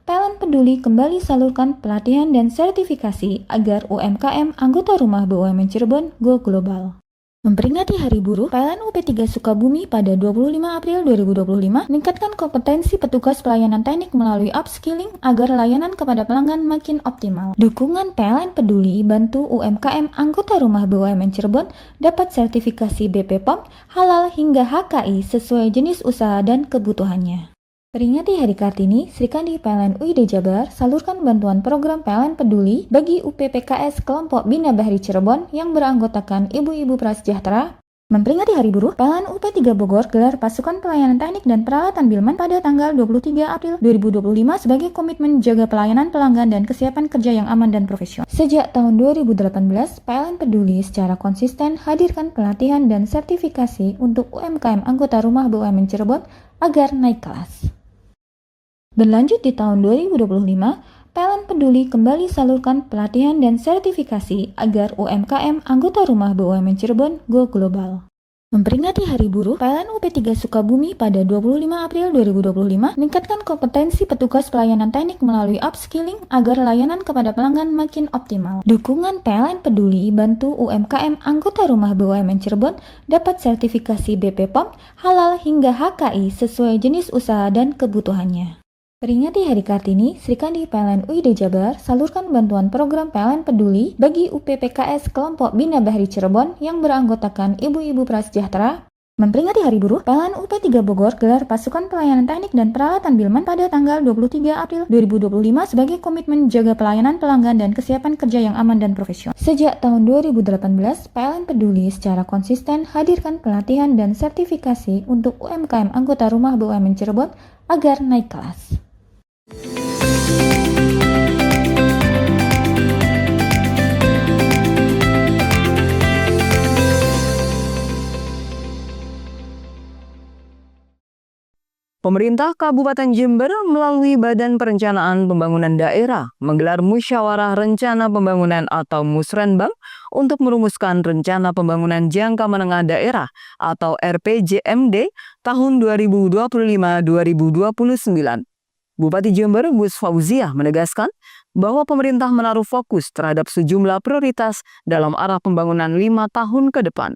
PLN peduli kembali salurkan pelatihan dan sertifikasi agar UMKM anggota rumah BUMN Cirebon go global. Memperingati Hari Buruh, PLN UP3 Sukabumi pada 25 April 2025 meningkatkan kompetensi petugas pelayanan teknik melalui upskilling agar layanan kepada pelanggan makin optimal. Dukungan PLN Peduli bantu UMKM anggota rumah BUMN Cirebon dapat sertifikasi BPOM, halal hingga HKI sesuai jenis usaha dan kebutuhannya. Peringati Hari Kartini, Srikandi PLN UID Jabar salurkan bantuan program PLN Peduli bagi UPPKS kelompok Bina Bahri Cirebon yang beranggotakan ibu-ibu prasejahtera. Memperingati Hari Buruh, PLN UP3 Bogor gelar pasukan pelayanan teknik dan peralatan Bilman pada tanggal 23 April 2025 sebagai komitmen jaga pelayanan pelanggan dan kesiapan kerja yang aman dan profesional. Sejak tahun 2018, PLN Peduli secara konsisten hadirkan pelatihan dan sertifikasi untuk UMKM anggota rumah BUMN Cirebon agar naik kelas. Berlanjut di tahun 2025, PLN Peduli kembali salurkan pelatihan dan sertifikasi agar UMKM anggota rumah BUMN Cirebon go global. Memperingati Hari Buruh, PLN UP3 Sukabumi pada 25 April 2025 meningkatkan kompetensi petugas pelayanan teknik melalui upskilling agar layanan kepada pelanggan makin optimal. Dukungan PLN Peduli bantu UMKM anggota rumah BUMN Cirebon dapat sertifikasi BPOM, halal hingga HKI sesuai jenis usaha dan kebutuhannya. Peringati Hari Kartini, Srikandi PLN UID Jabar salurkan bantuan program PLN Peduli bagi UPPKS kelompok Bina Bahri Cirebon yang beranggotakan ibu-ibu prasejahtera. Memperingati Hari Buruh, PLN UP3 Bogor gelar pasukan pelayanan teknik dan peralatan Bilman pada tanggal 23 April 2025 sebagai komitmen jaga pelayanan pelanggan dan kesiapan kerja yang aman dan profesional. Sejak tahun 2018, PLN Peduli secara konsisten hadirkan pelatihan dan sertifikasi untuk UMKM anggota rumah BUMN Cirebon agar naik kelas. Pemerintah Kabupaten Jember melalui Badan Perencanaan Pembangunan Daerah menggelar Musyawarah Rencana Pembangunan atau Musrenbang untuk merumuskan Rencana Pembangunan Jangka Menengah Daerah atau RPJMD tahun 2025-2029. Bupati Jember Gus Fauziah menegaskan bahwa pemerintah menaruh fokus terhadap sejumlah prioritas dalam arah pembangunan 5 tahun ke depan.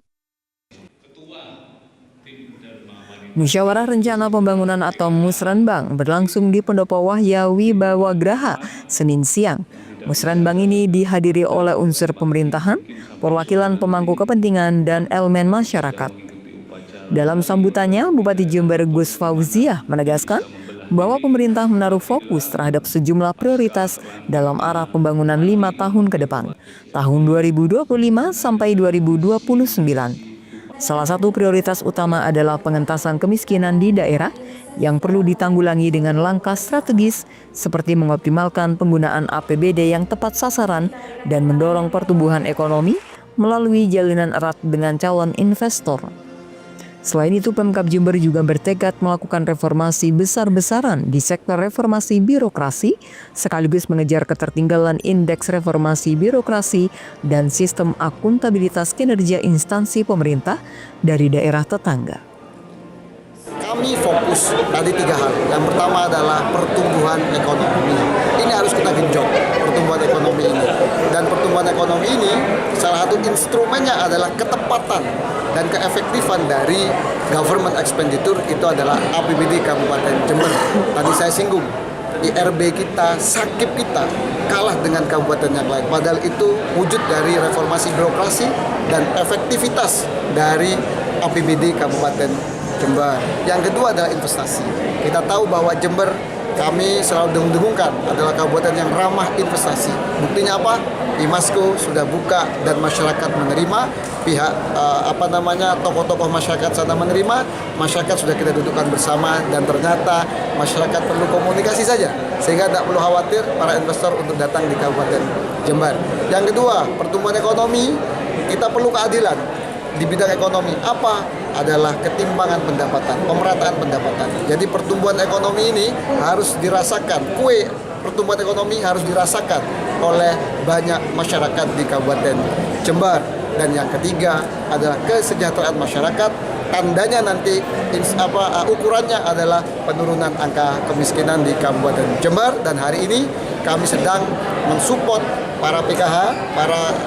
Musyawarah Rencana Pembangunan atau Musrenbang berlangsung di Pendopo Wahya Wibawagraha Senin siang. Musrenbang ini dihadiri oleh unsur pemerintahan, perwakilan pemangku kepentingan, dan elemen masyarakat. Dalam sambutannya, Bupati Jember Gus Fauziah menegaskan bahwa pemerintah menaruh fokus terhadap sejumlah prioritas dalam arah pembangunan 5 tahun ke depan, tahun 2025 sampai 2029. Salah satu prioritas utama adalah pengentasan kemiskinan di daerah yang perlu ditanggulangi dengan langkah strategis seperti mengoptimalkan penggunaan APBD yang tepat sasaran dan mendorong pertumbuhan ekonomi melalui jalinan erat dengan calon investor. Selain itu, Pemkab Jember juga bertekad melakukan reformasi besar-besaran di sektor reformasi birokrasi, sekaligus mengejar ketertinggalan indeks reformasi birokrasi dan sistem akuntabilitas kinerja instansi pemerintah dari daerah tetangga. Kami fokus tadi 3 hal. Yang pertama adalah pertumbuhan ekonomi. Ini harus kita genjot, pertumbuhan ekonomi ini. Dan pertumbuhan ekonomi ini salah satu instrumennya adalah ketepatan dan keefektifan dari government expenditure itu adalah APBD Kabupaten Jember. Tadi saya singgung, IRB kita, sakip kita kalah dengan kabupaten yang lain. Padahal itu wujud dari reformasi birokrasi dan efektivitas dari APBD Kabupaten Jember. Yang kedua adalah investasi. Kita tahu bahwa Jember kami selalu dengung-dengungkan adalah kabupaten yang ramah investasi. Buktinya apa? IMASKO sudah buka dan masyarakat menerima, pihak tokoh-tokoh masyarakat sana menerima, masyarakat sudah kita dudukkan bersama dan ternyata masyarakat perlu komunikasi saja sehingga tidak perlu khawatir para investor untuk datang di Kabupaten Jember. Yang kedua, pertumbuhan ekonomi, kita perlu keadilan di bidang ekonomi. Apa? Adalah ketimpangan pendapatan, pemerataan pendapatan. Jadi pertumbuhan ekonomi ini harus dirasakan, kue pertumbuhan ekonomi harus dirasakan oleh banyak masyarakat di Kabupaten Jember. Dan yang ketiga adalah kesejahteraan masyarakat. Tandanya nanti ukurannya adalah penurunan angka kemiskinan di Kabupaten Jember. Dan hari ini kami sedang mensupport para PKH, para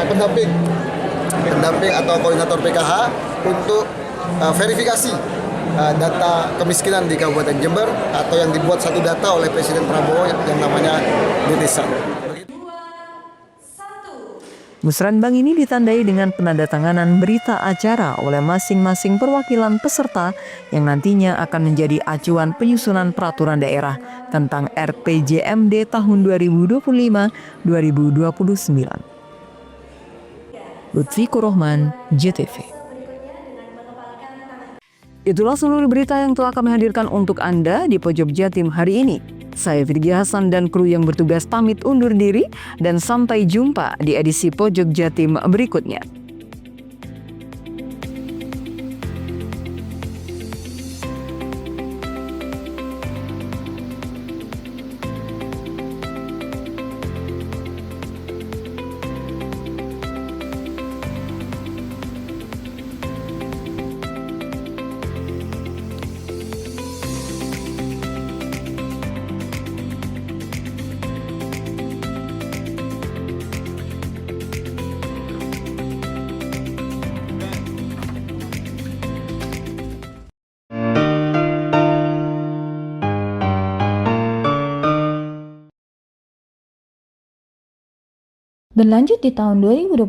pendamping pendamping atau koordinator PKH untuk verifikasi data kemiskinan di Kabupaten Jember atau yang dibuat satu data oleh Presiden Prabowo yang namanya Desa. Musrenbang ini ditandai dengan penandatanganan berita acara oleh masing-masing perwakilan peserta yang nantinya akan menjadi acuan penyusunan peraturan daerah tentang RPJMD tahun 2025-2029. Lutfi Kurohman, JTV. Itulah seluruh berita yang telah kami hadirkan untuk Anda di Pojok Jatim hari ini. Saya Virgi Hasan dan kru yang bertugas pamit undur diri dan sampai jumpa di edisi Pojok Jatim berikutnya. Berlanjut di tahun 2025,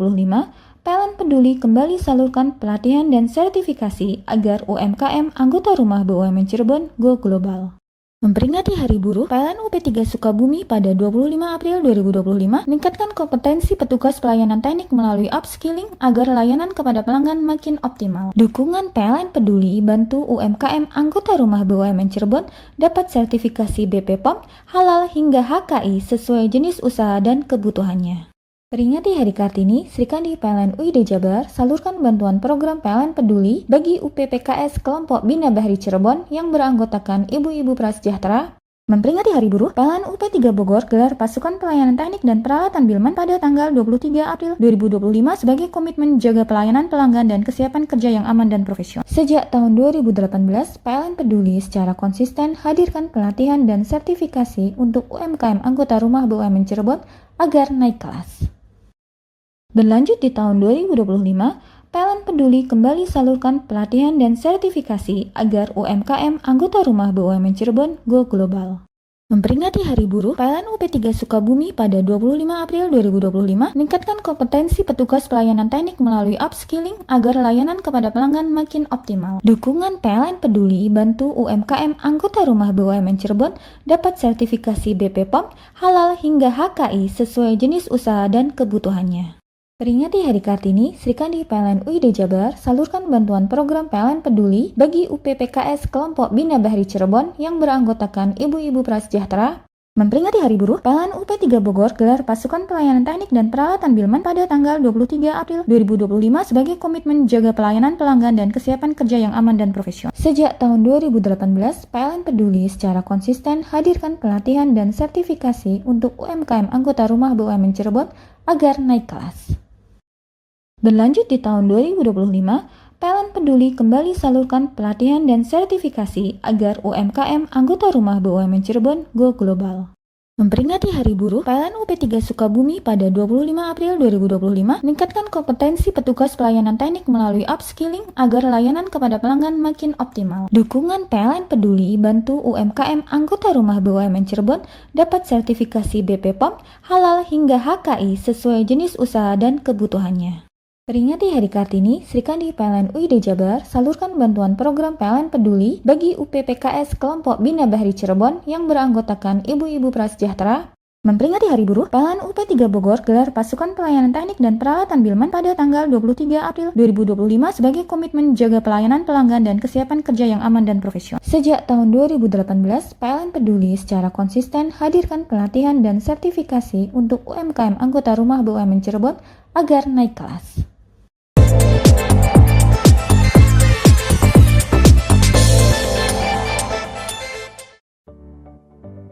PLN Peduli kembali salurkan pelatihan dan sertifikasi agar UMKM anggota rumah BUMN Cirebon go global. Memperingati Hari Buruh, PLN UP3 Sukabumi pada 25 April 2025 meningkatkan kompetensi petugas pelayanan teknik melalui upskilling agar layanan kepada pelanggan makin optimal. Dukungan PLN Peduli bantu UMKM anggota rumah BUMN Cirebon dapat sertifikasi BPOM, halal hingga HKI sesuai jenis usaha dan kebutuhannya. Peringati Hari Kartini, Srikandi PLN UID Jabar salurkan bantuan program PLN Peduli bagi UPPKS kelompok Bina Bahri Cirebon yang beranggotakan ibu-ibu prasejahtera. Memperingati Hari Buruh, PLN UP3 Bogor gelar pasukan pelayanan teknik dan peralatan Bilman pada tanggal 23 April 2025 sebagai komitmen jaga pelayanan pelanggan dan kesiapan kerja yang aman dan profesional. Sejak tahun 2018, PLN Peduli secara konsisten hadirkan pelatihan dan sertifikasi untuk UMKM anggota rumah BUMN Cirebon agar naik kelas. Berlanjut di tahun 2025, PLN Peduli kembali salurkan pelatihan dan sertifikasi agar UMKM anggota rumah BUMN Cirebon go global. Memperingati Hari Buruh, PLN UP3 Sukabumi pada 25 April 2025 meningkatkan kompetensi petugas pelayanan teknik melalui upskilling agar layanan kepada pelanggan makin optimal. Dukungan PLN Peduli bantu UMKM anggota rumah BUMN Cirebon dapat sertifikasi BPOM, halal hingga HKI sesuai jenis usaha dan kebutuhannya. Peringati Hari Kartini, Srikandi PLN UID Jabar salurkan bantuan program PLN Peduli bagi UPPKS kelompok Bina Bahri Cirebon yang beranggotakan ibu-ibu prasejahtera. Memperingati Hari Buruh, PLN UP3 Bogor gelar pasukan pelayanan teknik dan peralatan Bilman pada tanggal 23 April 2025 sebagai komitmen jaga pelayanan pelanggan dan kesiapan kerja yang aman dan profesional. Sejak tahun 2018, PLN Peduli secara konsisten hadirkan pelatihan dan sertifikasi untuk UMKM anggota rumah BUMN Cirebon agar naik kelas. Berlanjut di tahun 2025, PLN Peduli kembali salurkan pelatihan dan sertifikasi agar UMKM anggota rumah BUMN Cirebon go global. Memperingati Hari Buruh, PLN UP3 Sukabumi pada 25 April 2025 meningkatkan kompetensi petugas pelayanan teknik melalui upskilling agar layanan kepada pelanggan makin optimal. Dukungan PLN Peduli bantu UMKM anggota rumah BUMN Cirebon dapat sertifikasi BPOM, halal hingga HKI sesuai jenis usaha dan kebutuhannya. Peringati Hari Kartini, Srikandi PLN UID Jabar salurkan bantuan program PLN Peduli bagi UPPKS kelompok Bina Bahri Cirebon yang beranggotakan ibu-ibu prasejahtera. Memperingati Hari Buruh, PLN UP3 Bogor gelar pasukan pelayanan teknik dan peralatan Bilman pada tanggal 23 April 2025 sebagai komitmen jaga pelayanan pelanggan dan kesiapan kerja yang aman dan profesional. Sejak tahun 2018, PLN Peduli secara konsisten hadirkan pelatihan dan sertifikasi untuk UMKM anggota rumah BUMN Cirebon agar naik kelas.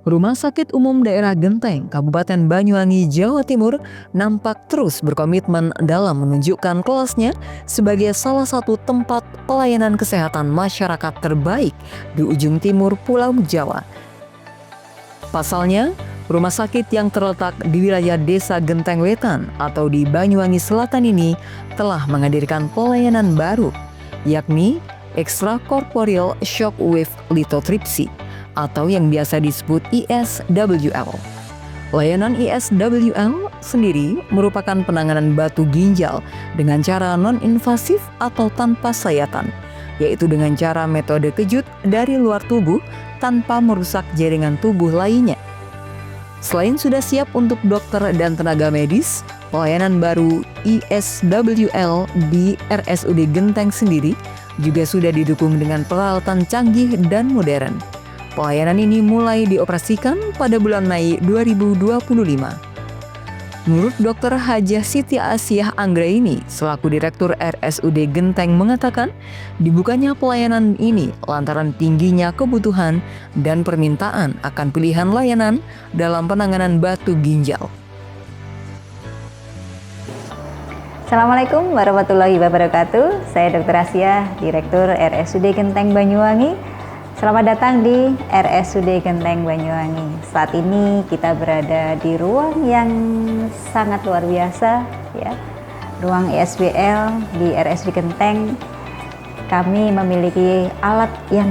Rumah Sakit Umum Daerah Genteng, Kabupaten Banyuwangi, Jawa Timur nampak terus berkomitmen dalam menunjukkan kelasnya sebagai salah satu tempat pelayanan kesehatan masyarakat terbaik di ujung timur Pulau Jawa. Pasalnya, Rumah sakit yang terletak di wilayah Desa Genteng Wetan atau di Banyuwangi Selatan ini telah menghadirkan pelayanan baru, yakni extracorporeal shockwave lithotripsy atau yang biasa disebut ISWL. Layanan ISWL sendiri merupakan penanganan batu ginjal dengan cara non-invasif atau tanpa sayatan, yaitu dengan cara metode kejut dari luar tubuh tanpa merusak jaringan tubuh lainnya. Selain sudah siap untuk dokter dan tenaga medis, pelayanan baru ISWL di RSUD Genteng sendiri juga sudah didukung dengan peralatan canggih dan modern. Pelayanan ini mulai dioperasikan pada bulan Mei 2025. Menurut Dr. Hajah Siti Asiah Anggraini, selaku Direktur RSUD Genteng mengatakan, dibukanya pelayanan ini lantaran tingginya kebutuhan dan permintaan akan pilihan layanan dalam penanganan batu ginjal. Assalamualaikum warahmatullahi wabarakatuh. Saya Dr. Asiah, Direktur RSUD Genteng Banyuwangi. Selamat datang di RSUD Genteng Banyuwangi. Saat ini kita berada di ruang yang sangat luar biasa, ya. Ruang ISWL di RSUD Genteng. Kami memiliki alat yang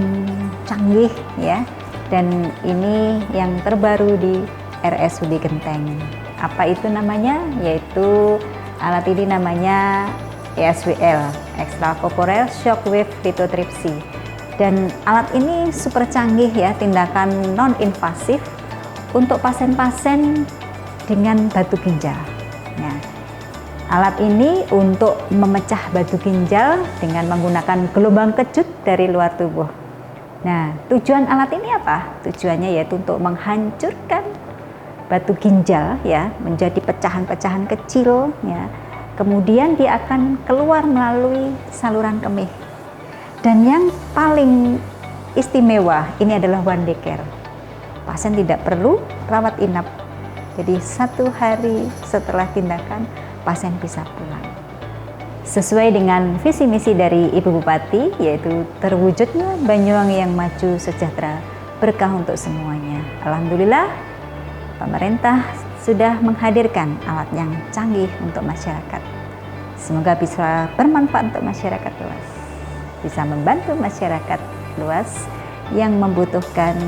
canggih, ya, dan ini yang terbaru di RSUD Genteng. Apa itu namanya? Yaitu alat ini namanya ISWL, extracorporeal shockwave lithotripsy. Dan alat ini super canggih, ya, tindakan non-invasif untuk pasien-pasien dengan batu ginjal. Nah, alat ini untuk memecah batu ginjal dengan menggunakan gelombang kejut dari luar tubuh. Nah, tujuan alat ini apa? Tujuannya yaitu untuk menghancurkan batu ginjal, ya, menjadi pecahan-pecahan kecil, ya. Kemudian dia akan keluar melalui saluran kemih. Dan yang paling istimewa ini adalah one day care. Pasien tidak perlu rawat inap. Jadi 1 hari setelah tindakan pasien bisa pulang. Sesuai dengan visi misi dari Ibu Bupati, yaitu terwujudnya Banyuwangi yang maju sejahtera, berkah untuk semuanya. Alhamdulillah, pemerintah sudah menghadirkan alat yang canggih untuk masyarakat. Semoga bisa bermanfaat untuk masyarakat luas, bisa membantu masyarakat luas yang membutuhkan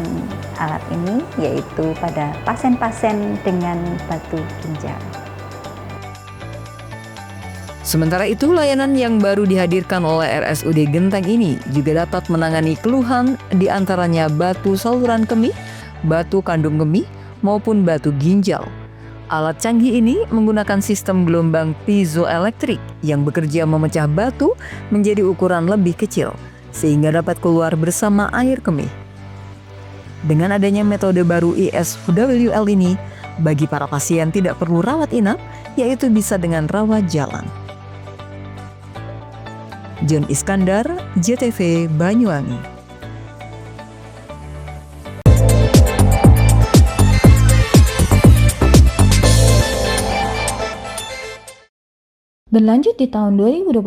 alat ini, yaitu pada pasien-pasien dengan batu ginjal. Sementara itu, layanan yang baru dihadirkan oleh RSUD Genteng ini juga dapat menangani keluhan di antaranya batu saluran kemih, batu kandung kemih, maupun batu ginjal. Alat canggih ini menggunakan sistem gelombang piezoelektrik yang bekerja memecah batu menjadi ukuran lebih kecil, sehingga dapat keluar bersama air kemih. Dengan adanya metode baru ISWL ini, bagi para pasien tidak perlu rawat inap, yaitu bisa dengan rawat jalan. John Iskandar, JTV Banyuwangi. Berlanjut di tahun 2025,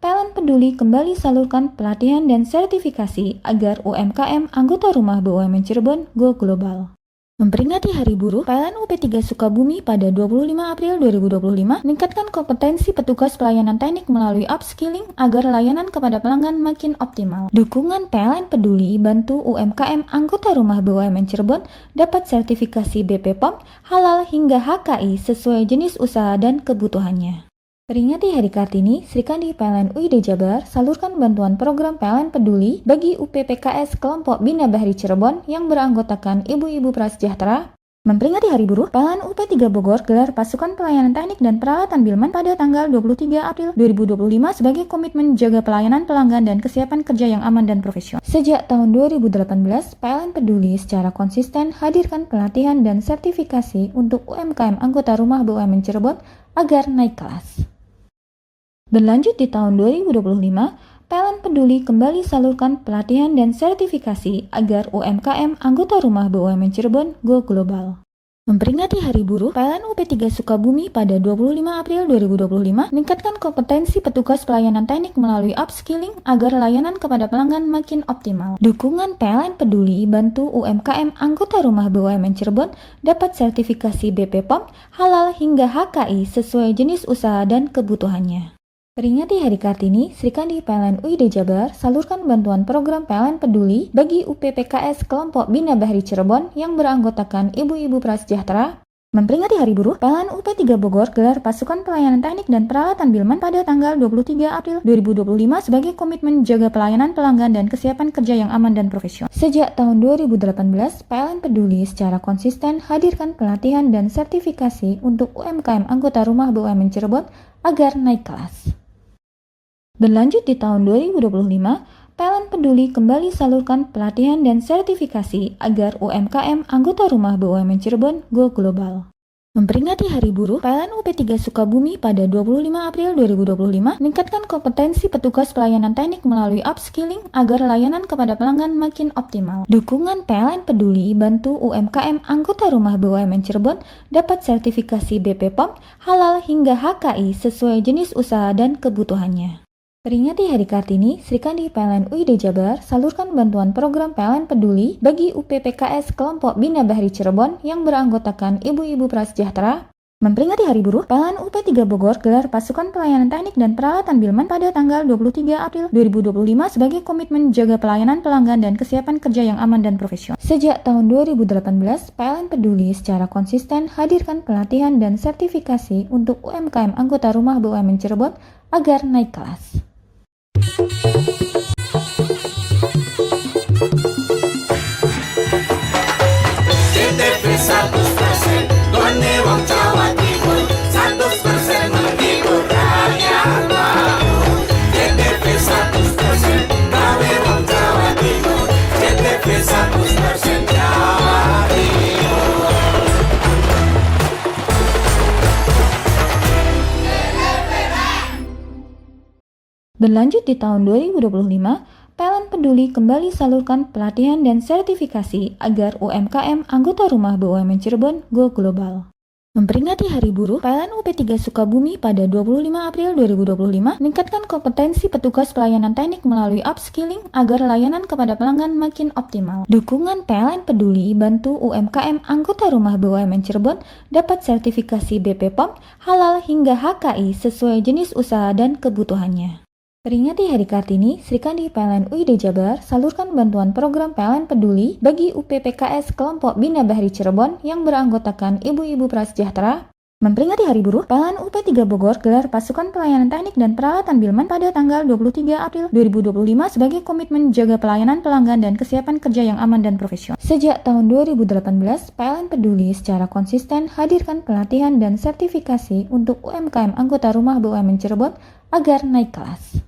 PLN Peduli kembali salurkan pelatihan dan sertifikasi agar UMKM anggota rumah BUMN Cirebon go global. Memperingati Hari Buruh, PLN UP3 Sukabumi pada 25 April 2025 meningkatkan kompetensi petugas pelayanan teknik melalui upskilling agar layanan kepada pelanggan makin optimal. Dukungan PLN Peduli bantu UMKM anggota rumah BUMN Cirebon dapat sertifikasi BPOM, halal hingga HKI sesuai jenis usaha dan kebutuhannya. Peringati Hari Kartini, Srikandi PLN UID Jabar salurkan bantuan program PLN Peduli bagi UPPKS kelompok Bina Bahri Cirebon yang beranggotakan ibu-ibu prasejahtera. Memperingati Hari Buruh, PLN UP3 Bogor gelar pasukan pelayanan teknik dan peralatan Bilman pada tanggal 23 April 2025 sebagai komitmen jaga pelayanan pelanggan dan kesiapan kerja yang aman dan profesional. Sejak tahun 2018, PLN Peduli secara konsisten hadirkan pelatihan dan sertifikasi untuk UMKM anggota rumah BUMN Cirebon agar naik kelas. Berlanjut di tahun 2025, PLN Peduli kembali salurkan pelatihan dan sertifikasi agar UMKM anggota rumah BUMN Cirebon go global. Memperingati Hari Buruh, PLN UP3 Sukabumi pada 25 April 2025 meningkatkan kompetensi petugas pelayanan teknik melalui upskilling agar layanan kepada pelanggan makin optimal. Dukungan PLN Peduli bantu UMKM anggota rumah BUMN Cirebon dapat sertifikasi BPOM, halal hingga HKI sesuai jenis usaha dan kebutuhannya. Peringati Hari Kartini, Sri Kandi PLN UID Jabar salurkan bantuan program PLN Peduli bagi UPPKS kelompok Bina Bahri Cirebon yang beranggotakan ibu-ibu prasejahtera. Memperingati Hari Buruh, PLN UP3 Bogor gelar pasukan pelayanan teknik dan peralatan Bilman pada tanggal 23 April 2025 sebagai komitmen jaga pelayanan pelanggan dan kesiapan kerja yang aman dan profesional. Sejak tahun 2018, PLN Peduli secara konsisten hadirkan pelatihan dan sertifikasi untuk UMKM anggota rumah BUMN Cirebon agar naik kelas. Berlanjut di tahun 2025, PLN Peduli kembali salurkan pelatihan dan sertifikasi agar UMKM anggota rumah BUMN Cirebon go global. Memperingati Hari Buruh, PLN UP3 Sukabumi pada 25 April 2025 meningkatkan kompetensi petugas pelayanan teknik melalui upskilling agar layanan kepada pelanggan makin optimal. Dukungan PLN Peduli bantu UMKM anggota rumah BUMN Cirebon dapat sertifikasi BPOM, halal hingga HKI sesuai jenis usaha dan kebutuhannya. Peringati Hari Kartini, Sri Kandi PLN UID Jabar salurkan bantuan program PLN Peduli bagi UPPKS kelompok Bina Bahri Cirebon yang beranggotakan ibu-ibu prasejahtera. Memperingati Hari Buruh, PLN UP3 Bogor gelar pasukan pelayanan teknik dan peralatan Bilman pada tanggal 23 April 2025 sebagai komitmen jaga pelayanan pelanggan dan kesiapan kerja yang aman dan profesional. Sejak tahun 2018, PLN Peduli secara konsisten hadirkan pelatihan dan sertifikasi untuk UMKM anggota rumah BUMN Cirebon agar naik kelas. CTP 100% Gone wong Jawa Timur 100% menghibur rakyat makmur. CTP 100% gawe wong Jawa Timur. CTP 100% Jawa Timur. Berlanjut di tahun 2025, PLN Peduli kembali salurkan pelatihan dan sertifikasi agar UMKM anggota rumah BUMN Cirebon go global. Memperingati Hari Buruh, PLN UP3 Sukabumi pada 25 April 2025 meningkatkan kompetensi petugas pelayanan teknik melalui upskilling agar layanan kepada pelanggan makin optimal. Dukungan PLN Peduli bantu UMKM anggota rumah BUMN Cirebon dapat sertifikasi BPOM, halal hingga HKI sesuai jenis usaha dan kebutuhannya. Peringati Hari Kartini, Sri Kandi PLN UID Jabar salurkan bantuan program PLN Peduli bagi UPPKS kelompok Bina Bahri Cirebon yang beranggotakan ibu-ibu prasejahtera. Memperingati Hari Buruh, PLN UP3 Bogor gelar pasukan pelayanan teknik dan peralatan Bilman pada tanggal 23 April 2025 sebagai komitmen jaga pelayanan pelanggan dan kesiapan kerja yang aman dan profesional. Sejak tahun 2018, PLN Peduli secara konsisten hadirkan pelatihan dan sertifikasi untuk UMKM anggota rumah BUMN Cirebon agar naik kelas.